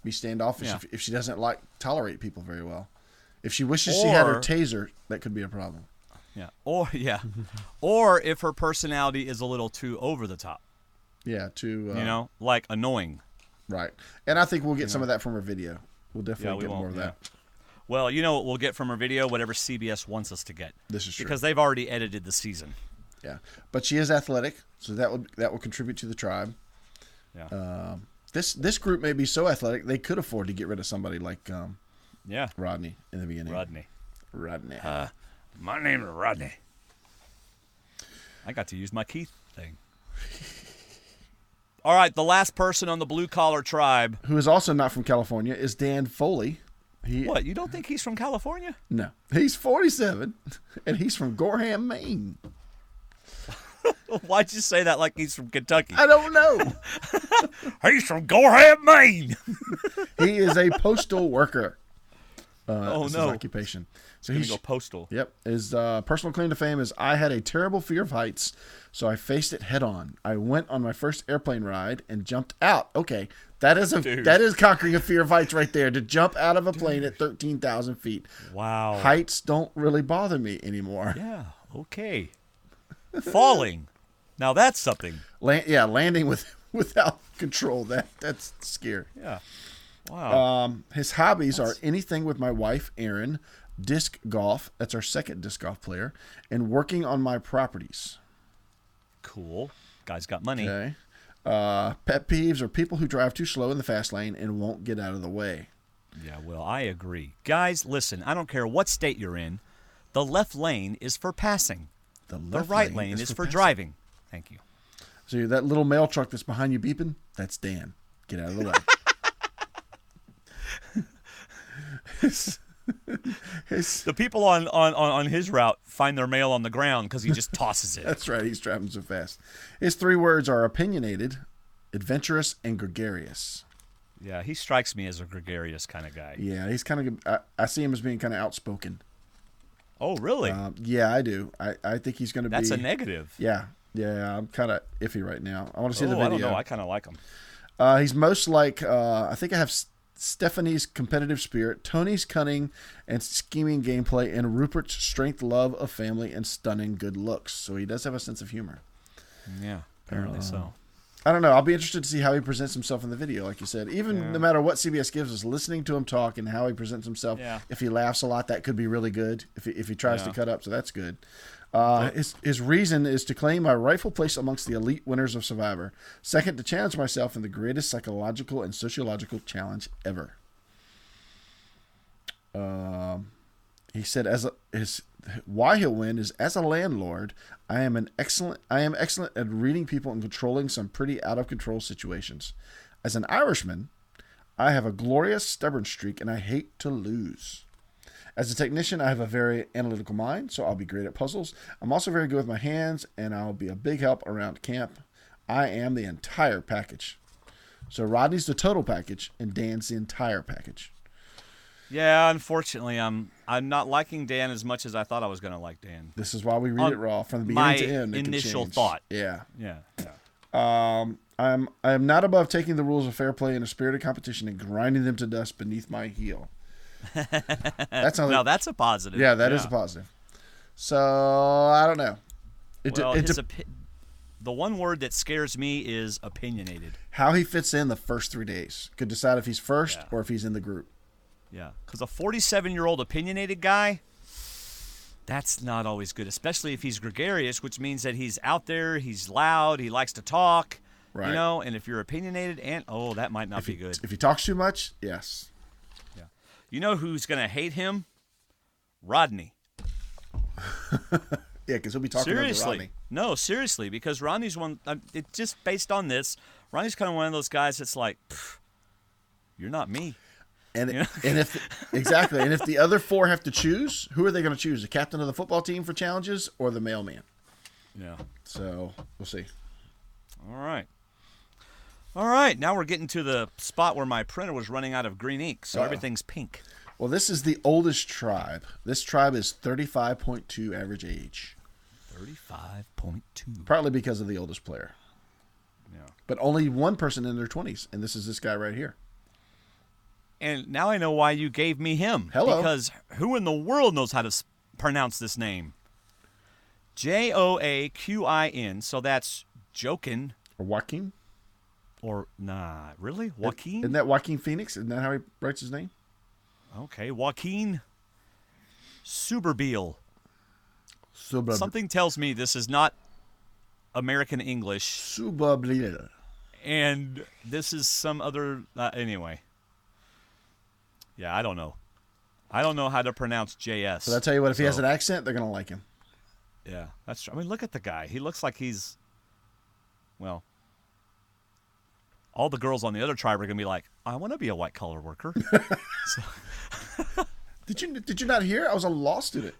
be standoffish if she doesn't tolerate people very well. If she wishes she had her taser, that could be a problem. Yeah. Or if her personality is a little too over the top. Yeah, too. Like annoying. Right. And I think we'll get some of that from her video. We'll definitely get more of that. Well, you know what we'll get from her video? Whatever CBS wants us to get. This is true. Because they've already edited the season. Yeah. But she is athletic, so that will contribute to the tribe. Yeah. This group may be so athletic they could afford to get rid of somebody like Rodney in the beginning. Rodney. My name is Rodney. I got to use my Keith thing. All right, the last person on the blue-collar tribe. Who is also not from California is Dan Foley. What, you don't think he's from California? No. He's 47, and he's from Gorham, Maine. Why'd you say that like he's from Kentucky? I don't know. He's from Gorham, Maine. He is a postal worker. His occupation. So he's going to go postal. Yep. His personal claim to fame is, I had a terrible fear of heights, so I faced it head on. I went on my first airplane ride and jumped out. Okay, that is conquering a fear of heights right there, to jump out of a plane at 13,000 feet. Wow. Heights don't really bother me anymore. Yeah, okay. Falling. Now that's something. Landing without control. That's scary. Yeah. Wow. His hobbies are anything with my wife, Erin, disc golf. That's our second disc golf player. And working on my properties. Cool. Guy's got money. Okay. Pet peeves are people who drive too slow in the fast lane and won't get out of the way. Yeah, well, I agree. Guys, listen, I don't care what state you're in. The left lane is for passing. The right lane is for driving. Thank you. So that little mail truck that's behind you beeping, that's Dan. Get out of the way. The people on his route find their mail on the ground because he just tosses it. That's right. He's driving so fast. His 3 words are opinionated, adventurous, and gregarious. Yeah, he strikes me as a gregarious kind of guy. Yeah, he's kind of. I see him as being kind of outspoken. Oh, really? Yeah, I do. I think he's going to be. That's a negative. Yeah. I'm kind of iffy right now. I want to see the video. I don't know. I kind of like him. He's most like. I think I have Stephanie's competitive spirit, Tony's cunning and scheming gameplay, and Rupert's strength, love of family, and stunning good looks. So he does have a sense of humor. Yeah, apparently so. I don't know. I'll be interested to see how he presents himself in the video, like you said. Even no matter what CBS gives us, listening to him talk and how he presents himself, if he laughs a lot, that could be really good. If he tries to cut up, so that's good. His reason is to claim my rightful place amongst the elite winners of Survivor. Second, to challenge myself in the greatest psychological and sociological challenge ever. He said, why he'll win is, as a landlord, I am excellent at reading people and controlling some pretty out of control situations. As an Irishman, I have a glorious stubborn streak and I hate to lose. As a technician, I have a very analytical mind, so I'll be great at puzzles. I'm also very good with my hands, and I'll be a big help around camp. I am the entire package. So Rodney's the total package, and Dan's the entire package. Yeah, unfortunately, I'm not liking Dan as much as I thought I was going to like Dan. This is why we read it raw from the beginning to end. My initial thought. Yeah. Yeah. I am not above taking the rules of fair play in a spirited competition and grinding them to dust beneath my heel. That's a positive. Yeah, that is a positive. So I don't know. The one word that scares me is opinionated. How he fits in the first 3 days could decide if he's first or if he's in the group. Yeah, because a 47-year-old opinionated guy, that's not always good, especially if he's gregarious, which means that he's out there, he's loud, he likes to talk, right? You know, and if you're opinionated, that might not be good. If he talks too much, yes. Yeah. You know who's going to hate him? Rodney. Yeah, because he'll be talking over Rodney. No, seriously, because Rodney's one. It's just based on this. Rodney's kind of one of those guys that's like, you're not me. And if the other 4 have to choose, who are they going to choose? The captain of the football team for challenges or the mailman? Yeah. So we'll see. All right. Now we're getting to the spot where my printer was running out of green ink, so everything's pink. Well, this is the oldest tribe. This tribe is 35.2 average age. 35.2. Partly because of the oldest player. Yeah. But only one person in their 20s, and this is this guy right here. And now I know why you gave me him. Hello. Because who in the world knows how to pronounce this name? Joaquin. So that's Jokin. Or Joaquin? Or, nah, really? Joaquin? Isn't that Joaquin Phoenix? Isn't that how he writes his name? Okay, Joaquin Suberbiel. Suberbiel. Something tells me this is not American English. Suberbiel. And this is some other, anyway. Yeah, I don't know. I don't know how to pronounce JS. But I'll tell you what, if he has an accent, they're going to like him. Yeah, that's true. I mean, look at the guy. He looks like he's, well, all the girls on the other tribe are going to be like, I want to be a white-collar worker. Did you not hear? I was a law student.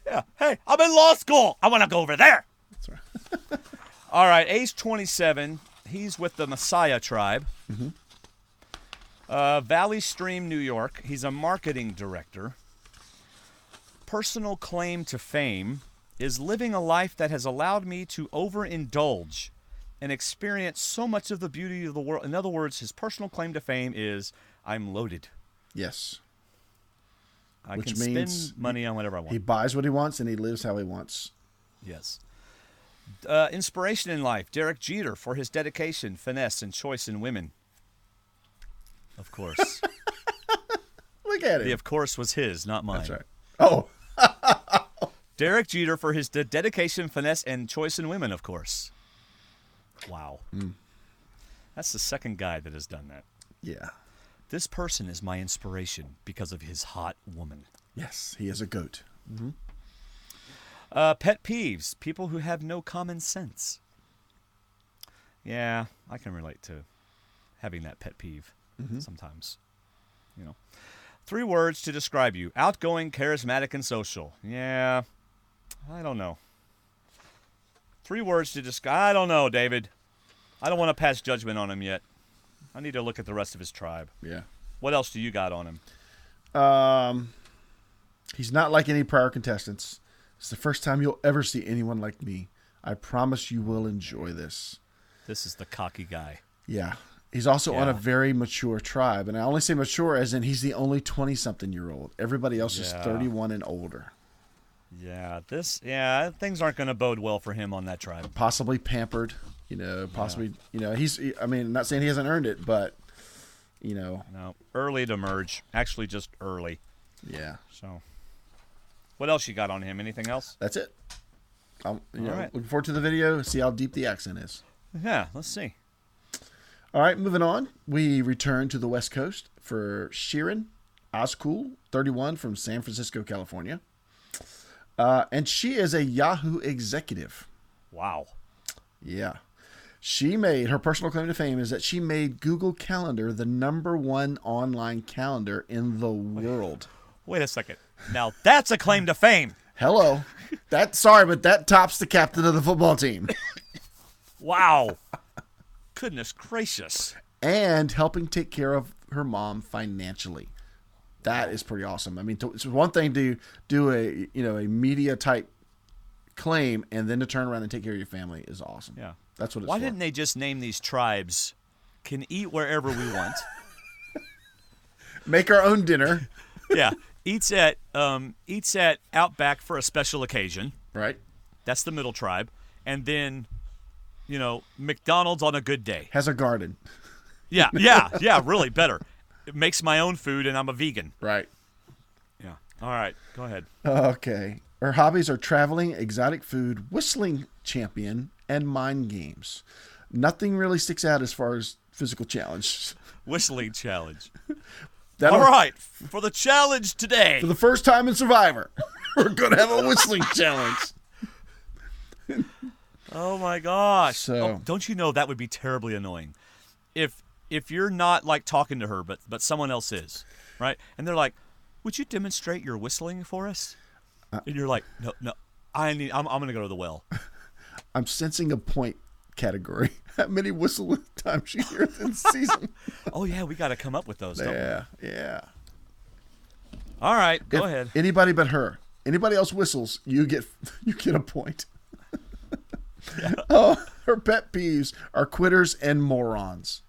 Yeah. Hey, I'm in law school. I want to go over there. That's right. All right, age 27. He's with the Messiah tribe. Mm-hmm. Valley Stream, New York. He's a marketing director. Personal claim to fame is living a life that has allowed me to overindulge and experience so much of the beauty of the world. In other words, his personal claim to fame is, I'm loaded. Yes. Which can spend money on whatever I want. He buys what he wants and he lives how he wants. Yes. Inspiration in life. Derek Jeter for his dedication, finesse, and choice in women. Of course. Look at it. The of course was his, not mine. That's right. Oh. Derek Jeter for his dedication, finesse, and choice in women, of course. Wow. That's the second guy that has done that. Yeah. This person is my inspiration because of his hot woman. Yes, he is a goat. Mm-hmm. Pet peeves. People who have no common sense. Yeah, I can relate to having that pet peeve sometimes. 3 words to describe you. Outgoing, charismatic, and social. Yeah, I don't know. 3 words to describe. I don't know, David. I don't want to pass judgment on him yet. I need to look at the rest of his tribe. Yeah. What else do you got on him? He's not like any prior contestants. It's the first time you'll ever see anyone like me. I promise you will enjoy this. This is the cocky guy. Yeah. He's also on a very mature tribe. And I only say mature as in he's the only 20-something-year-old. Everybody else is 31 and older. Yeah, things aren't going to bode well for him on that tribe. Possibly pampered, possibly, I'm not saying he hasn't earned it, but, No, early to merge. Actually, just early. Yeah. So, what else you got on him? Anything else? That's it. All right. Looking forward to the video, see how deep the accent is. Yeah, let's see. All right, moving on. We return to the West Coast for Sheeran Ozcool, 31, from San Francisco, California. And she is a Yahoo executive. Wow. Yeah. Her personal claim to fame is that she made Google Calendar the #1 online calendar in the world. Wait a second. Now, that's a claim to fame. Hello. But that tops the captain of the football team. Wow. Goodness gracious. And helping take care of her mom financially. That is pretty awesome. I mean, it's one thing to do a media type claim and then to turn around and take care of your family is awesome. Yeah. That's what it's Why for. didn't they just name these tribes can eat wherever we want? Make our own dinner. Yeah. Eats at Outback for a special occasion. Right. That's the middle tribe. And then, McDonald's on a good day. Has a garden. Yeah, really better. It makes my own food and I'm a vegan. Right. Yeah. All right, go ahead. Okay. Her hobbies are traveling, exotic food, whistling champion, and mind games. Nothing really sticks out as far as physical challenge. Whistling challenge. All right, for the challenge today. For the first time in Survivor, we're going to have a whistling challenge. Oh, my gosh. So, don't you know that would be terribly annoying? If you're not, talking to her, but someone else is, right? And they're like, would you demonstrate your whistling for us? And you're like, no, I'm going to go to the well. I'm sensing a point category. How many whistle times you hear this season? Oh, yeah, we got to come up with those, don't we? Yeah. All right, go ahead. Anybody but her. Anybody else whistles, you get a point. Yeah. Her pet peeves are quitters and morons.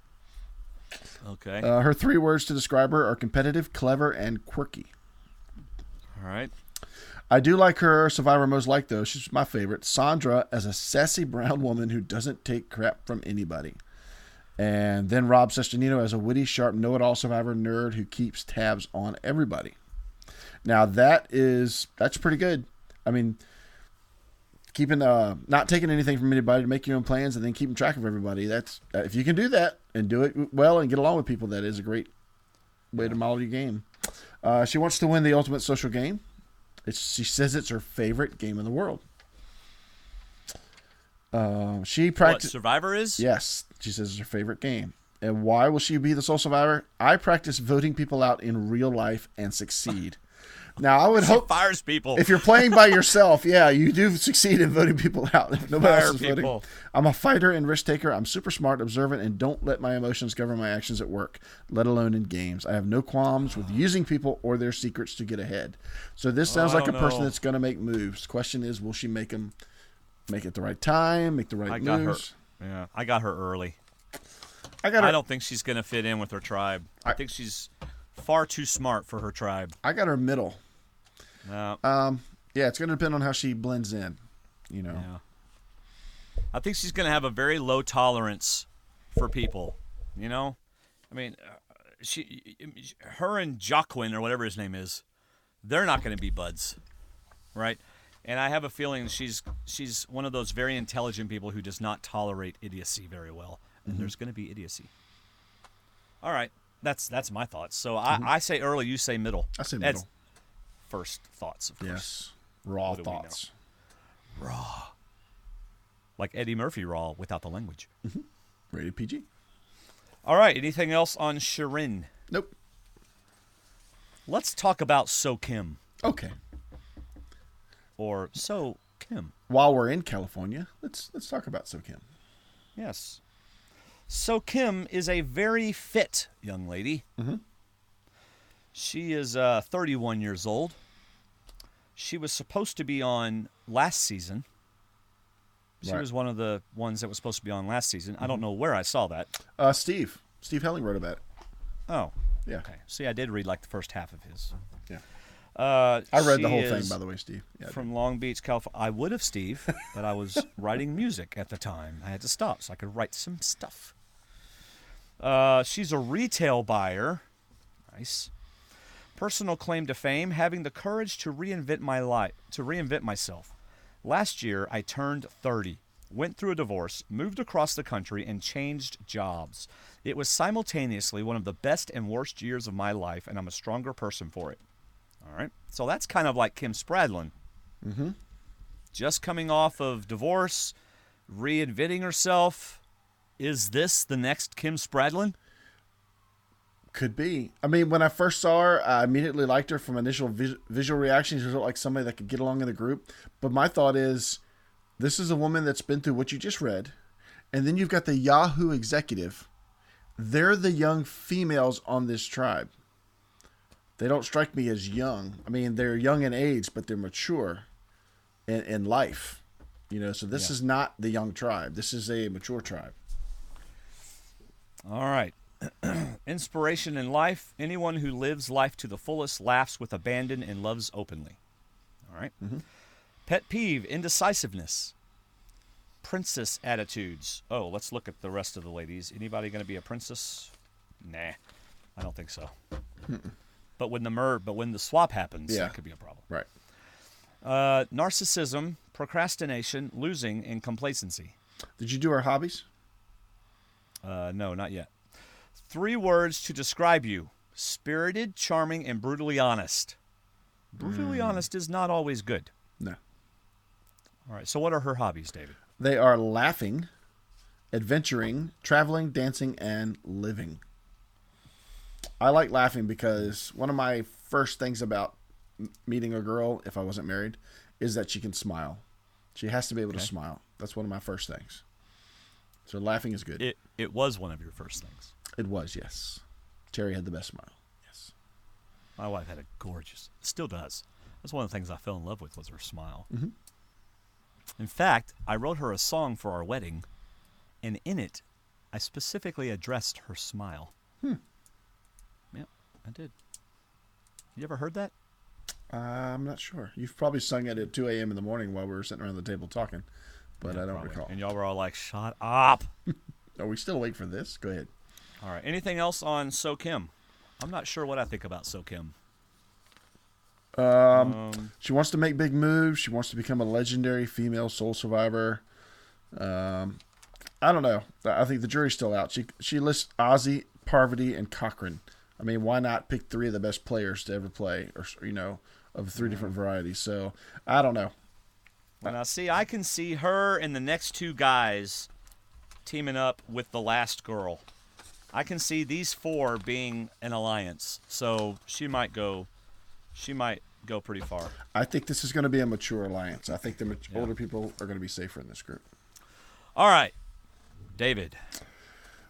Okay. Her 3 words to describe her are competitive, clever, and quirky. All right. I do like her Survivor most liked, though. She's my favorite. Sandra as a sassy brown woman who doesn't take crap from anybody. And then Rob Sesternino as a witty, sharp, know-it-all Survivor nerd who keeps tabs on everybody. Now, that's pretty good. I mean, keeping not taking anything from anybody to make your own plans and then keeping track of everybody. That's if you can do that and do it well and get along with people, that is a great way to model your game. She wants to win the ultimate social game. She says it's her favorite game in the world. She practice What, Survivor is? Yes, she says it's her favorite game. And why will she be the sole survivor? I practice voting people out in real life and succeed. Now, I would She hope fires people. if you're playing by yourself, yeah, you do succeed in voting people out. If nobody Fire else is people. voting. I'm a fighter and risk taker. I'm super smart, observant, and don't let my emotions govern my actions at work, let alone in games. I have no qualms with using people or their secrets to get ahead. So this sounds like a person that's going to make moves. Question is, will she make them make it the right time, make the right moves? Yeah, I got her early. I don't think she's going to fit in with her tribe. I think she's far too smart for her tribe. I got her middle. No. Yeah, it's going to depend on how she blends in, Yeah. I think she's going to have a very low tolerance for people, I mean, her and Jacqueline, or whatever his name is, they're not going to be buds, right? And I have a feeling she's one of those very intelligent people who does not tolerate idiocy very well. And there's going to be idiocy. All right. That's my thoughts. So I say early, you say middle. I say middle. That's first thoughts, of course. Yes. Raw thoughts. Raw. Like Eddie Murphy raw without the language. Mm-hmm. Rated PG. All right. Anything else on Shirin? Nope. Let's talk about So Kim. Okay. Or So Kim. While we're in California, let's talk about So Kim. Yes. So Kim is a very fit young lady. Mm-hmm. She is 31 years old. She was supposed to be on last season. She was one of the ones that was supposed to be on last season. I don't know where I saw that. Steve Helling wrote about it. Oh. Yeah. Okay. See, I did read like the first half of his. Yeah. I read the whole thing, by the way, Steve. Yeah, from Long Beach, California. I would have, Steve, but I was writing music at the time. I had to stop so I could write some stuff. She's a retail buyer. Nice. Personal claim to fame: having the courage to reinvent myself. Last year, I turned 30, went through a divorce, moved across the country, and changed jobs. It was simultaneously one of the best and worst years of my life, and I'm a stronger person for it. All right. So that's kind of like Kim Spradlin. Mm-hmm. Just coming off of divorce, reinventing herself. Is this the next Kim Spradlin? Could be. I mean, when I first saw her, I immediately liked her from initial visual reactions. She looked like somebody that could get along in the group. But my thought is, this is a woman that's been through what you just read. And then you've got the Yahoo executive. They're the young females on this tribe. They don't strike me as young. I mean, they're young in age, but they're mature in life. So this is not the young tribe. This is a mature tribe. All right. Inspiration in life: anyone who lives life to the fullest, laughs with abandon, and loves openly. All right. Mm-hmm. Pet peeve: indecisiveness. Princess attitudes. Oh, let's look at the rest of the ladies. Anybody going to be a princess? Nah, I don't think so. Mm-mm. But when the swap happens, that could be a problem. Right. Narcissism, procrastination, losing, and complacency. Did you do our hobbies? No, not yet. 3 words to describe you: spirited, charming, and brutally honest. Brutally honest is not always good. No. All right, so what are her hobbies, David? They are laughing, adventuring, traveling, dancing, and living. I like laughing because one of my first things about meeting a girl, if I wasn't married, is that she can smile. She has to be able to smile. That's one of my first things. So laughing is good. It was one of your first things. It was, yes. Terry had the best smile. Yes. My wife had a gorgeous, still does. That's one of the things I fell in love with, was her smile. Mm-hmm. In fact, I wrote her a song for our wedding, and in it, I specifically addressed her smile. Yeah, I did. You ever heard that? I'm not sure. You've probably sung it at 2 a.m. in the morning while we were sitting around the table talking, but I don't probably recall. And y'all were all like, shut up. Are we still awake for this? Go ahead. All right. Anything else on So Kim? I'm not sure what I think about So Kim. She wants to make big moves. She wants to become a legendary female soul survivor. I don't know. I think the jury's still out. She lists Ozzy, Parvati, and Cochran. I mean, why not pick 3 of the best players to ever play, or of 3 different varieties? So I don't know. And I can see her and the next 2 guys teaming up with the last girl. I can see these 4 being an alliance. So she might go pretty far. I think this is going to be a mature alliance. I think the older people are going to be safer in this group. All right, David.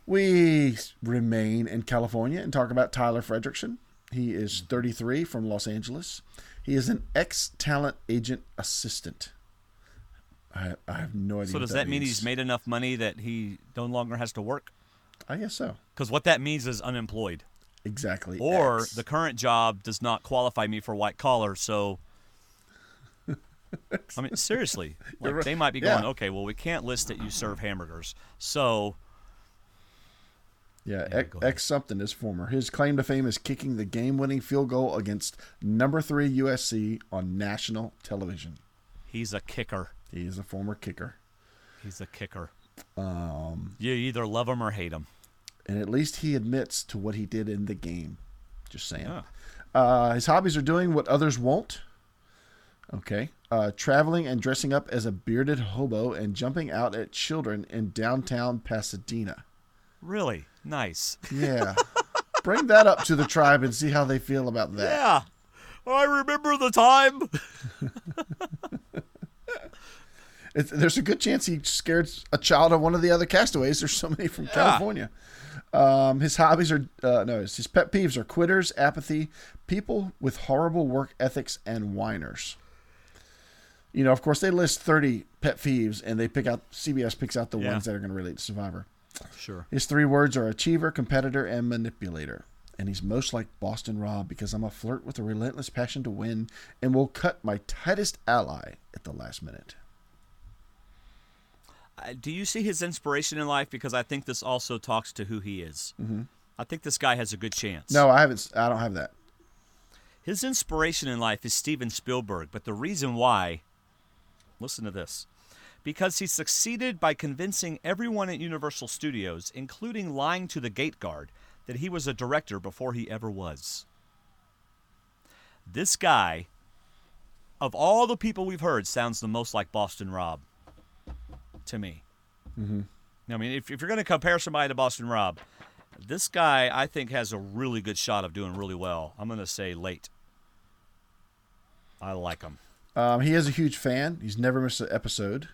We remain in California and talk about Tyler Fredrickson. He is 33 from Los Angeles. He is an ex-talent agent assistant. I have no idea. So does that mean he's made enough money that he no longer has to work? I guess so. Because what that means is unemployed. Exactly. Or the current job does not qualify me for white collar, so... I mean, seriously. Like, right. They might be going, okay, well, we can't list that you serve hamburgers. So... Yeah, X something is former. His claim to fame is kicking the game-winning field goal against number 3 USC on national television. He's a kicker. He is a former kicker. He's a kicker. You either love him or hate him. And at least he admits to what he did in the game. Just saying. Yeah. His hobbies are doing what others won't. Okay. Traveling and dressing up as a bearded hobo and jumping out at children in downtown Pasadena. Really? Nice. Yeah. Bring that up to the tribe and see how they feel about that. Yeah. I remember the time. There's a good chance he scared a child of one of the other castaways. There's so many from California. His hobbies are, his pet peeves are quitters, apathy, people with horrible work ethics, and whiners. You know, of course, they list 30 pet peeves, and CBS picks out the ones that are going to relate to Survivor. Sure. His 3 words are achiever, competitor, and manipulator. And he's most like Boston Rob because I'm a flirt with a relentless passion to win and will cut my tightest ally at the last minute. Do you see his inspiration in life? Because I think this also talks to who he is. Mm-hmm. I think this guy has a good chance. No, I don't have that. His inspiration in life is Steven Spielberg, but the reason why, listen to this, because he succeeded by convincing everyone at Universal Studios, including lying to the gate guard, that he was a director before he ever was. This guy, of all the people we've heard, sounds the most like Boston Rob to me. Mm-hmm. I mean, if you're going to compare somebody to Boston Rob, this guy, I think, has a really good shot of doing really well. I'm going to say late. I like him. He is a huge fan. He's never missed an episode.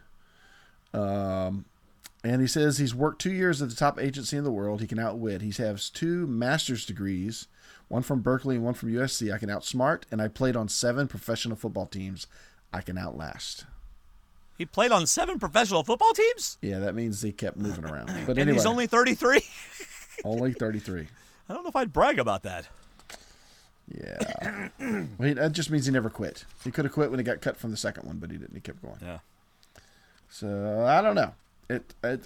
And he says he's worked 2 years at the top agency in the world. He can outwit. He has 2 master's degrees, one from Berkeley and one from USC. I can outsmart, and I played on 7 professional football teams. I can outlast. He played on 7 professional football teams? Yeah, that means he kept moving around. But and anyway, he's only 33? Only 33. I don't know if I'd brag about that. Yeah. Well, that just means he never quit. He could have quit when he got cut from the second one, but he didn't. He kept going. Yeah. So, I don't know.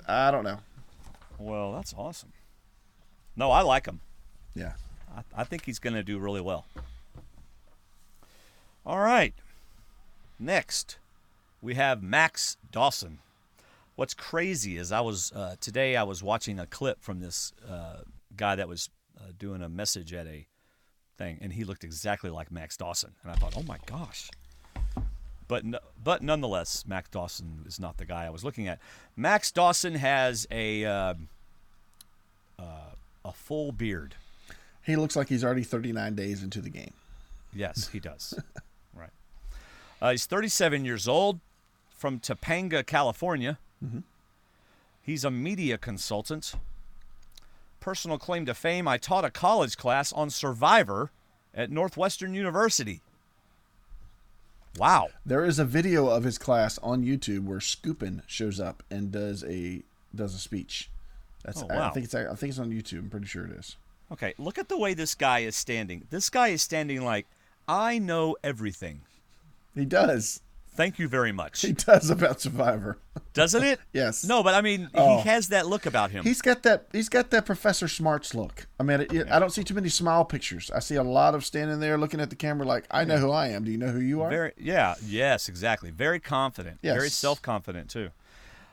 I don't know. Well, that's awesome. No, I like him. Yeah. I think he's going to do really well. All right. Next, we have Max Dawson. What's crazy is today I was watching a clip from this guy that was doing a message at a thing, and he looked exactly like Max Dawson. And I thought, oh my gosh. But nonetheless, Max Dawson is not the guy I was looking at. Max Dawson has a full beard. He looks like he's already 39 days into the game. Yes, he does. Right. He's 37 years old, from Topanga, California. Mm-hmm. He's a media consultant. Personal claim to fame, I taught a college class on Survivor at Northwestern University. Wow. There is a video of his class on YouTube where Scoopin shows up and does a speech. Wow. I think it's on YouTube. I'm pretty sure it is. Okay, look at the way this guy is standing. This guy is standing like, I know everything. He does. Thank you very much. He does about Survivor. Doesn't it? Yes. No, but I mean, he has that look about him. He's got that Professor Smarts look. I mean, I don't see too many smile pictures. I see a lot of standing there looking at the camera like, I know who I am. Do you know who you are? Yes, exactly. Very confident. Yes. Very self-confident, too.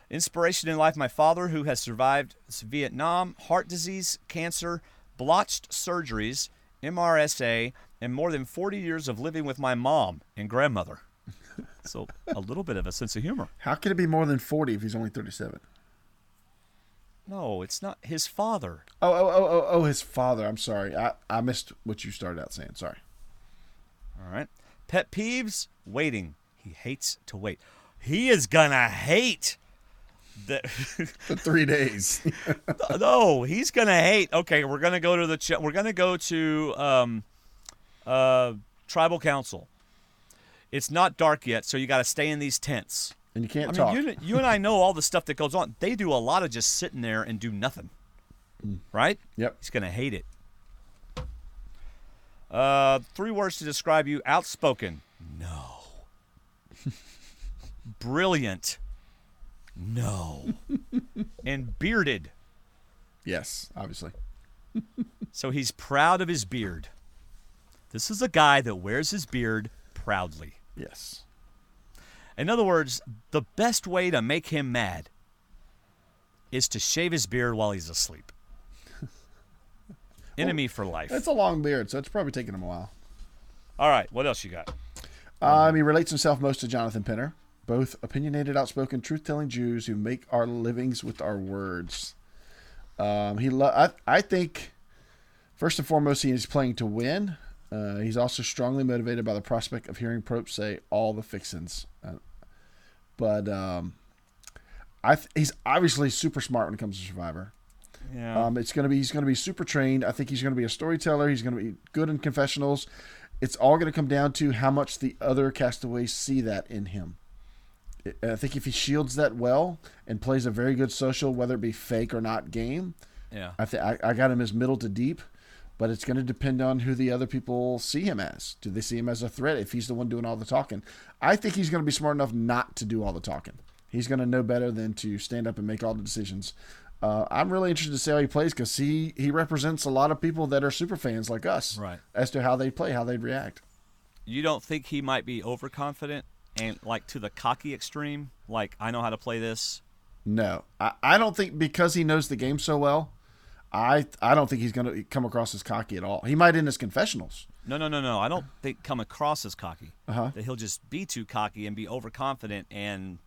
Inspiration in life, my father, who has survived Vietnam, heart disease, cancer, blotched surgeries, MRSA, and more than 40 years of living with my mom and grandmother. So a little bit of a sense of humor. How can it be more than 40 if he's only 37? No, it's not his father. Oh, his father. I'm sorry. I missed what you started out saying. Sorry. All right. Pet peeves, waiting. He hates to wait. He is going to hate for 3 days. No, he's going to hate. Okay, we're going to go to we're going to go to tribal council. It's not dark yet, so you got to stay in these tents. And you can't talk. You and I know all the stuff that goes on. They do a lot of just sitting there and do nothing. Right? Yep. He's going to hate it. 3 words to describe you. Outspoken. No. Brilliant. No. And bearded. Yes, obviously. So he's proud of his beard. This is a guy that wears his beard proudly. Yes. In other words, the best way to make him mad is to shave his beard while he's asleep. Enemy for life. It's a long beard, so it's probably taking him a while. All right, what else you got? He relates himself most to Jonathan Penner. Both opinionated, outspoken, truth-telling Jews who make our livings with our words. I think, first and foremost, he is playing to win. He's also strongly motivated by the prospect of hearing Probst say all the fixins. He's obviously super smart when it comes to Survivor. Yeah. He's going to be super trained. I think he's going to be a storyteller. He's going to be good in confessionals. It's all going to come down to how much the other castaways see that in him. I think if he shields that well and plays a very good social, whether it be fake or not game, Yeah. I got him as middle to deep, but it's going to depend on who the other people see him as. Do they see him as a threat if he's the one doing all the talking? I think he's going to be smart enough not to do all the talking. He's going to know better than to stand up and make all the decisions. I'm really interested to see how he plays because he represents a lot of people that are super fans like us, Right, as to how they play, how they react. You don't think he might be overconfident and like to the cocky extreme? Like, I know how to play this? No. I don't think because he knows the game so well, I don't think he's going to come across as cocky at all. He might in his confessionals. No. I don't think come across as cocky. Uh-huh. That he'll just be too cocky and be overconfident and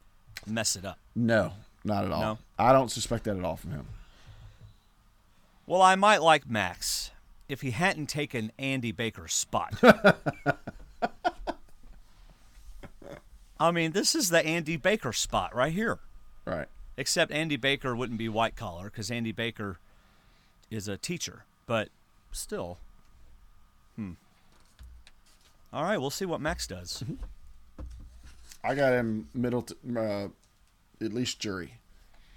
mess it up. No, not at all. No? I don't suspect that at all from him. Well, I might like Max if he hadn't taken Andy Baker's spot. I mean, this is the Andy Baker spot right here. Right. Except Andy Baker wouldn't be white collar because Andy Baker is a teacher. But still. All right, we'll see what Max does. I got him middle to at least jury,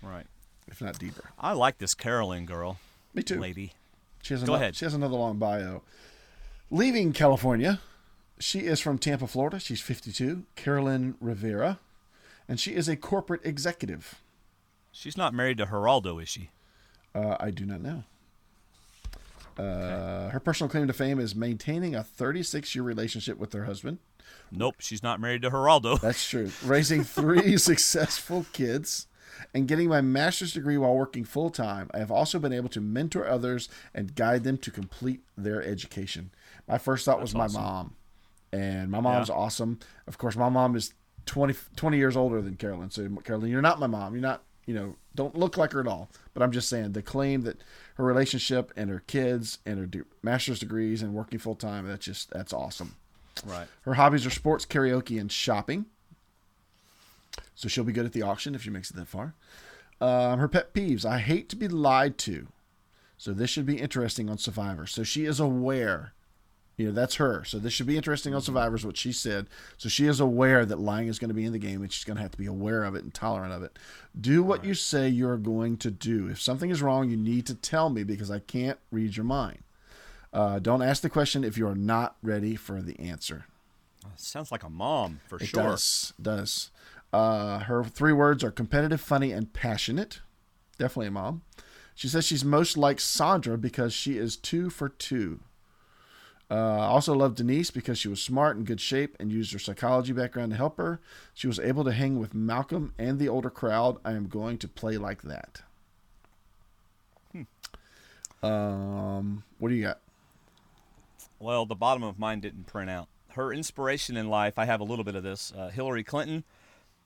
Right. if not deeper. I like this Carolyn girl. Me too. Lady. Go ahead. She has another long bio. Leaving California, she is from Tampa, Florida. She's 52. Carolyn Rivera, and she is a corporate executive. She's not married to Geraldo, is she? I do not know. Her personal claim to fame is maintaining a 36-year relationship with her husband. Nope, she's not married to Geraldo. That's true. Raising 3 successful kids and getting my master's degree while working full-time. I have also been able to mentor others and guide them to complete their education. My first thought was my mom. And my mom's awesome. Of course, my mom is 20 years older than Carolyn. So, Carolyn, you're not my mom. You're not, don't look like her at all. But I'm just saying the claim that her relationship and her kids and her master's degrees and working full-time, that's awesome. Right. Her hobbies are sports, karaoke, and shopping. So she'll be good at the auction if she makes it that far. Her pet peeves. I hate to be lied to. So this should be interesting on Survivor. So she is aware. That's her. So this should be interesting on Survivor is what she said. So she is aware that lying is going to be in the game and she's going to have to be aware of it and tolerant of it. Do what you say you're going to do. If something is wrong, you need to tell me because I can't read your mind. Don't ask the question if you are not ready for the answer. Sounds like a mom, for It sure. does. Her 3 words are competitive, funny, and passionate. Definitely a mom. She says she's most like Sandra because she is 2 for 2. Also love Denise because she was smart and good shape and used her psychology background to help her. She was able to hang with Malcolm and the older crowd. I am going to play like that. What do you got? Well, the bottom of mine didn't print out. Her inspiration in life, I have a little bit of this. Hillary Clinton,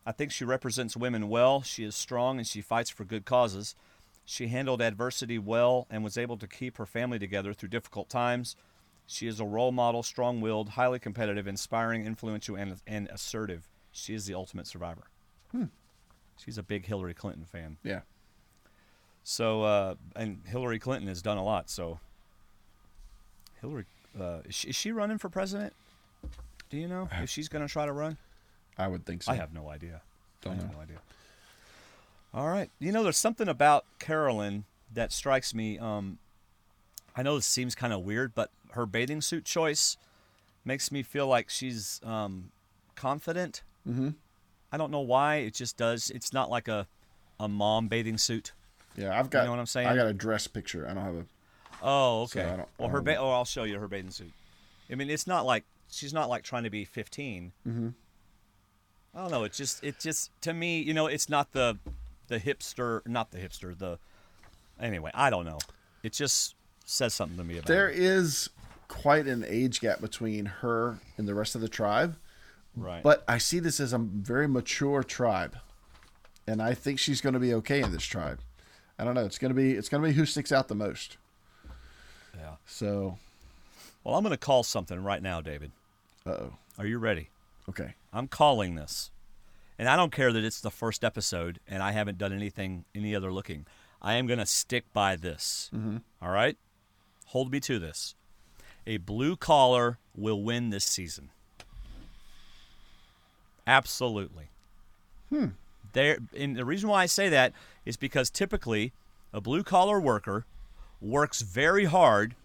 I think she represents women well. She is strong and she fights for good causes. She handled adversity well and was able to keep her family together through difficult times. She is a role model, strong-willed, highly competitive, inspiring, influential, and assertive. She is the ultimate survivor. She's a big Hillary Clinton fan. Yeah. So, and Hillary Clinton has done a lot. So, Hillary, is she running for president? Do you know if she's going to try to run? I would think so. I have no idea. I have no idea. All right. You know, there's something about Carolyn that strikes me. I know this seems kind of weird, but her bathing suit choice makes me feel like she's confident. Mm-hmm. I don't know why. It just does. It's not like a mom bathing suit. Yeah, I've got. You know what I'm saying? I got a dress picture. I don't have a. Oh, okay. So I don't, well, I'll show you her bathing suit. I mean, it's not like she's not like trying to be 15. Mm-hmm. I don't know. It just to me, you know, it's not the hipster, not the hipster. Anyway, I don't know. It just says something to me about There it. is quite an age gap between her and the rest of the tribe. Right. But I see this as a very mature tribe, and I think she's going to be okay in this tribe. I don't know. It's going to be who sticks out the most. Yeah. So. Well, I'm going to call something right now, David. Uh-oh. Are you ready? Okay. I'm calling this. And I don't care that it's the first episode and I haven't done any other looking. I am going to stick by this. Mm-hmm. All right? Hold me to this. A blue collar will win this season. Absolutely. And the reason why I say that is because typically a blue collar worker works very hard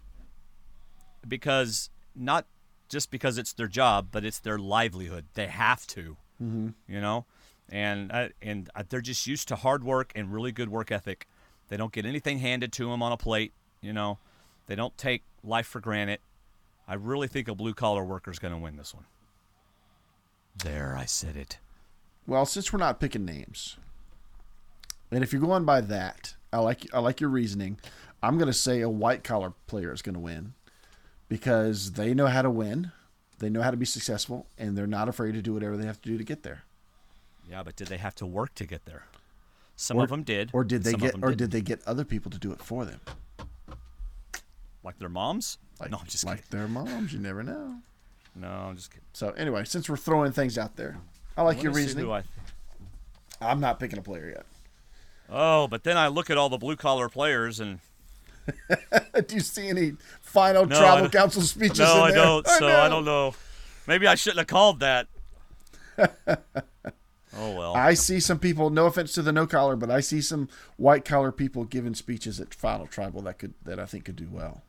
because not just because it's their job, but it's their livelihood. They have to, you know, and they're just used to hard work and really good work ethic. They don't get anything handed to them on a plate, you know. They don't take life for granted. I really think a blue collar worker is going to win this one. There, I said it. Well, since we're not picking names, and if you're going by that, I like your reasoning. I'm going to say a white collar player is going to win because they know how to win, they know how to be successful, and they're not afraid to do whatever they have to do to get there. Yeah, but did they have to work to get there? Some of them did. Or did they did they get other people to do it for them? Like their moms? Like, No, I'm just like kidding. their moms. You never know. No, I'm just kidding. So anyway, since we're throwing things out there, I like your Let me see reasoning. who I'm not picking a player yet. Oh, but then I look at all the blue collar players and Do you see any final No, I tribal don't- council speeches? no, in I there? don't. So I don't know. Maybe I shouldn't have called that. Oh well. I see some people. No offense to the no collar, but I see some white collar people giving speeches at final tribal that I think could do well.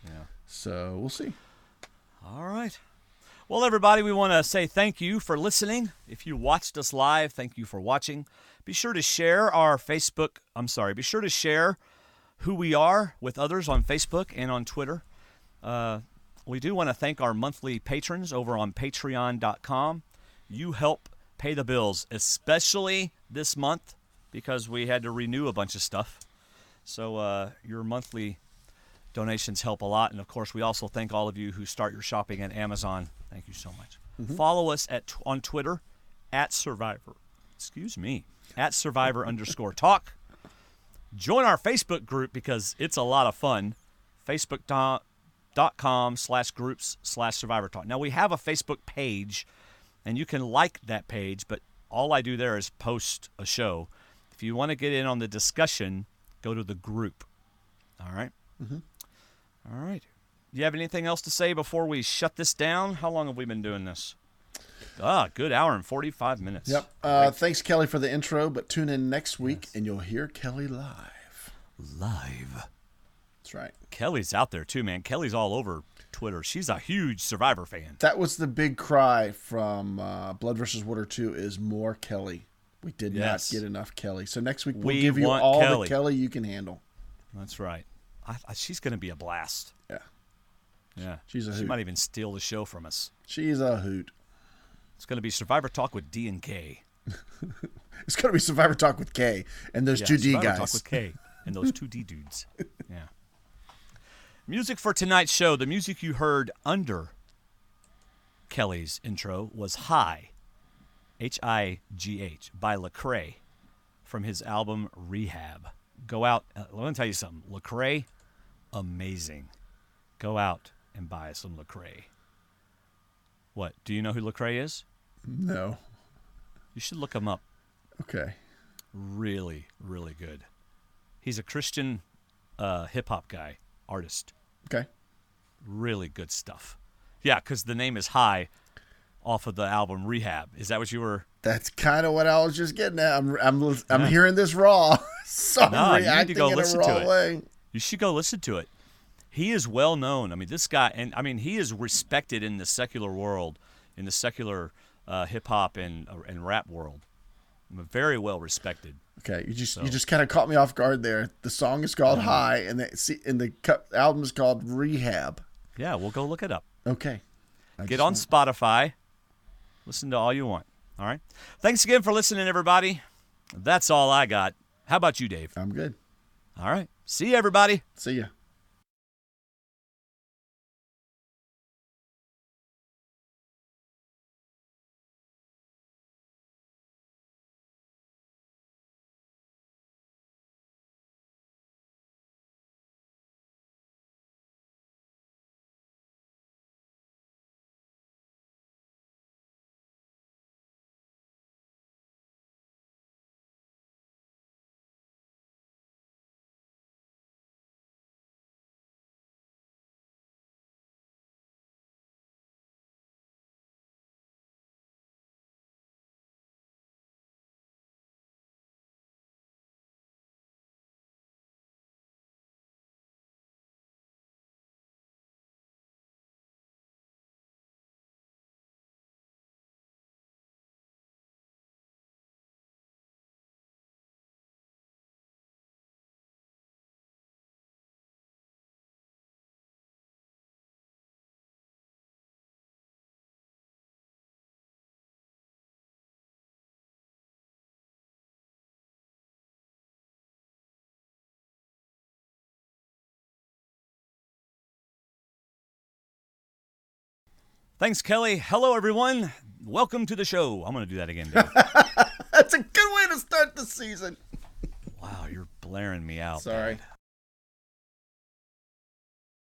Yeah. So we'll see. All right. Well, everybody, we want to say thank you for listening. If you watched us live, thank you for watching. Be sure to share be sure to share who we are with others on Facebook and on Twitter. We do want to thank our monthly patrons over on patreon.com. You help pay the bills, especially this month because we had to renew a bunch of stuff. So your monthly donations help a lot. And, of course, we also thank all of you who start your shopping at Amazon. Thank you so much. Follow us on Twitter at Survivor. At Survivor_talk. Join our Facebook group because it's a lot of fun. Facebook.com/groups/Survivor Talk. Now, we have a Facebook page, and you can like that page, but all I do there is post a show. If you want to get in on the discussion, go to the group. All right? All right. Do you have anything else to say before we shut this down? How long have we been doing this? Good hour and 45 minutes. Yep. Thanks, Kelly, for the intro. But tune in next week, and you'll hear Kelly live. That's right. Kelly's out there too, man. Kelly's all over Twitter. She's a huge Survivor fan. That was the big cry from Blood vs. Water 2 is more Kelly. We did not get enough Kelly. So next week we'll give you want all Kelly. the Kelly you can handle. That's right. She's going to be a blast. Yeah. Yeah. She's a She hoot. might even steal the show from us. She's a hoot. It's going to be Survivor Talk with D and K. It's going to be Survivor Talk with K and those two D Survivor guys. Talk with K and those two D dudes. Yeah. Music for tonight's show, the music you heard under Kelly's intro was High, High, by Lecrae from his album Rehab. Go out. Let me tell you something. Lecrae, amazing. Go out and buy some Lecrae. What? Do you know who Lecrae is? No. You should look him up. Okay. Really, really good. He's a Christian hip-hop guy, artist. Okay. Really good stuff. Yeah, because the name is High off of the album Rehab. Is that what you were? That's kind of what I was just getting at. I'm hearing this raw. So I'm you need to go listen to it. Way. You should go listen to it. He is well known. I mean, this guy, and I mean, he is respected in the secular world, in the secular hip hop and rap world. Very well respected. Okay, you just kind of caught me off guard there. The song is called High, and the album is called Rehab. Yeah, we'll go look it up. Okay. Get on Spotify. Listen to all you want. All right. Thanks again for listening, everybody. That's all I got. How about you, Dave? I'm good. All right. See you, everybody. See ya. Thanks, Kelly. Hello, everyone. Welcome to the show. I'm going to do that again, Dave. That's a good way to start the season. Wow, you're blaring me out. Sorry. Dad.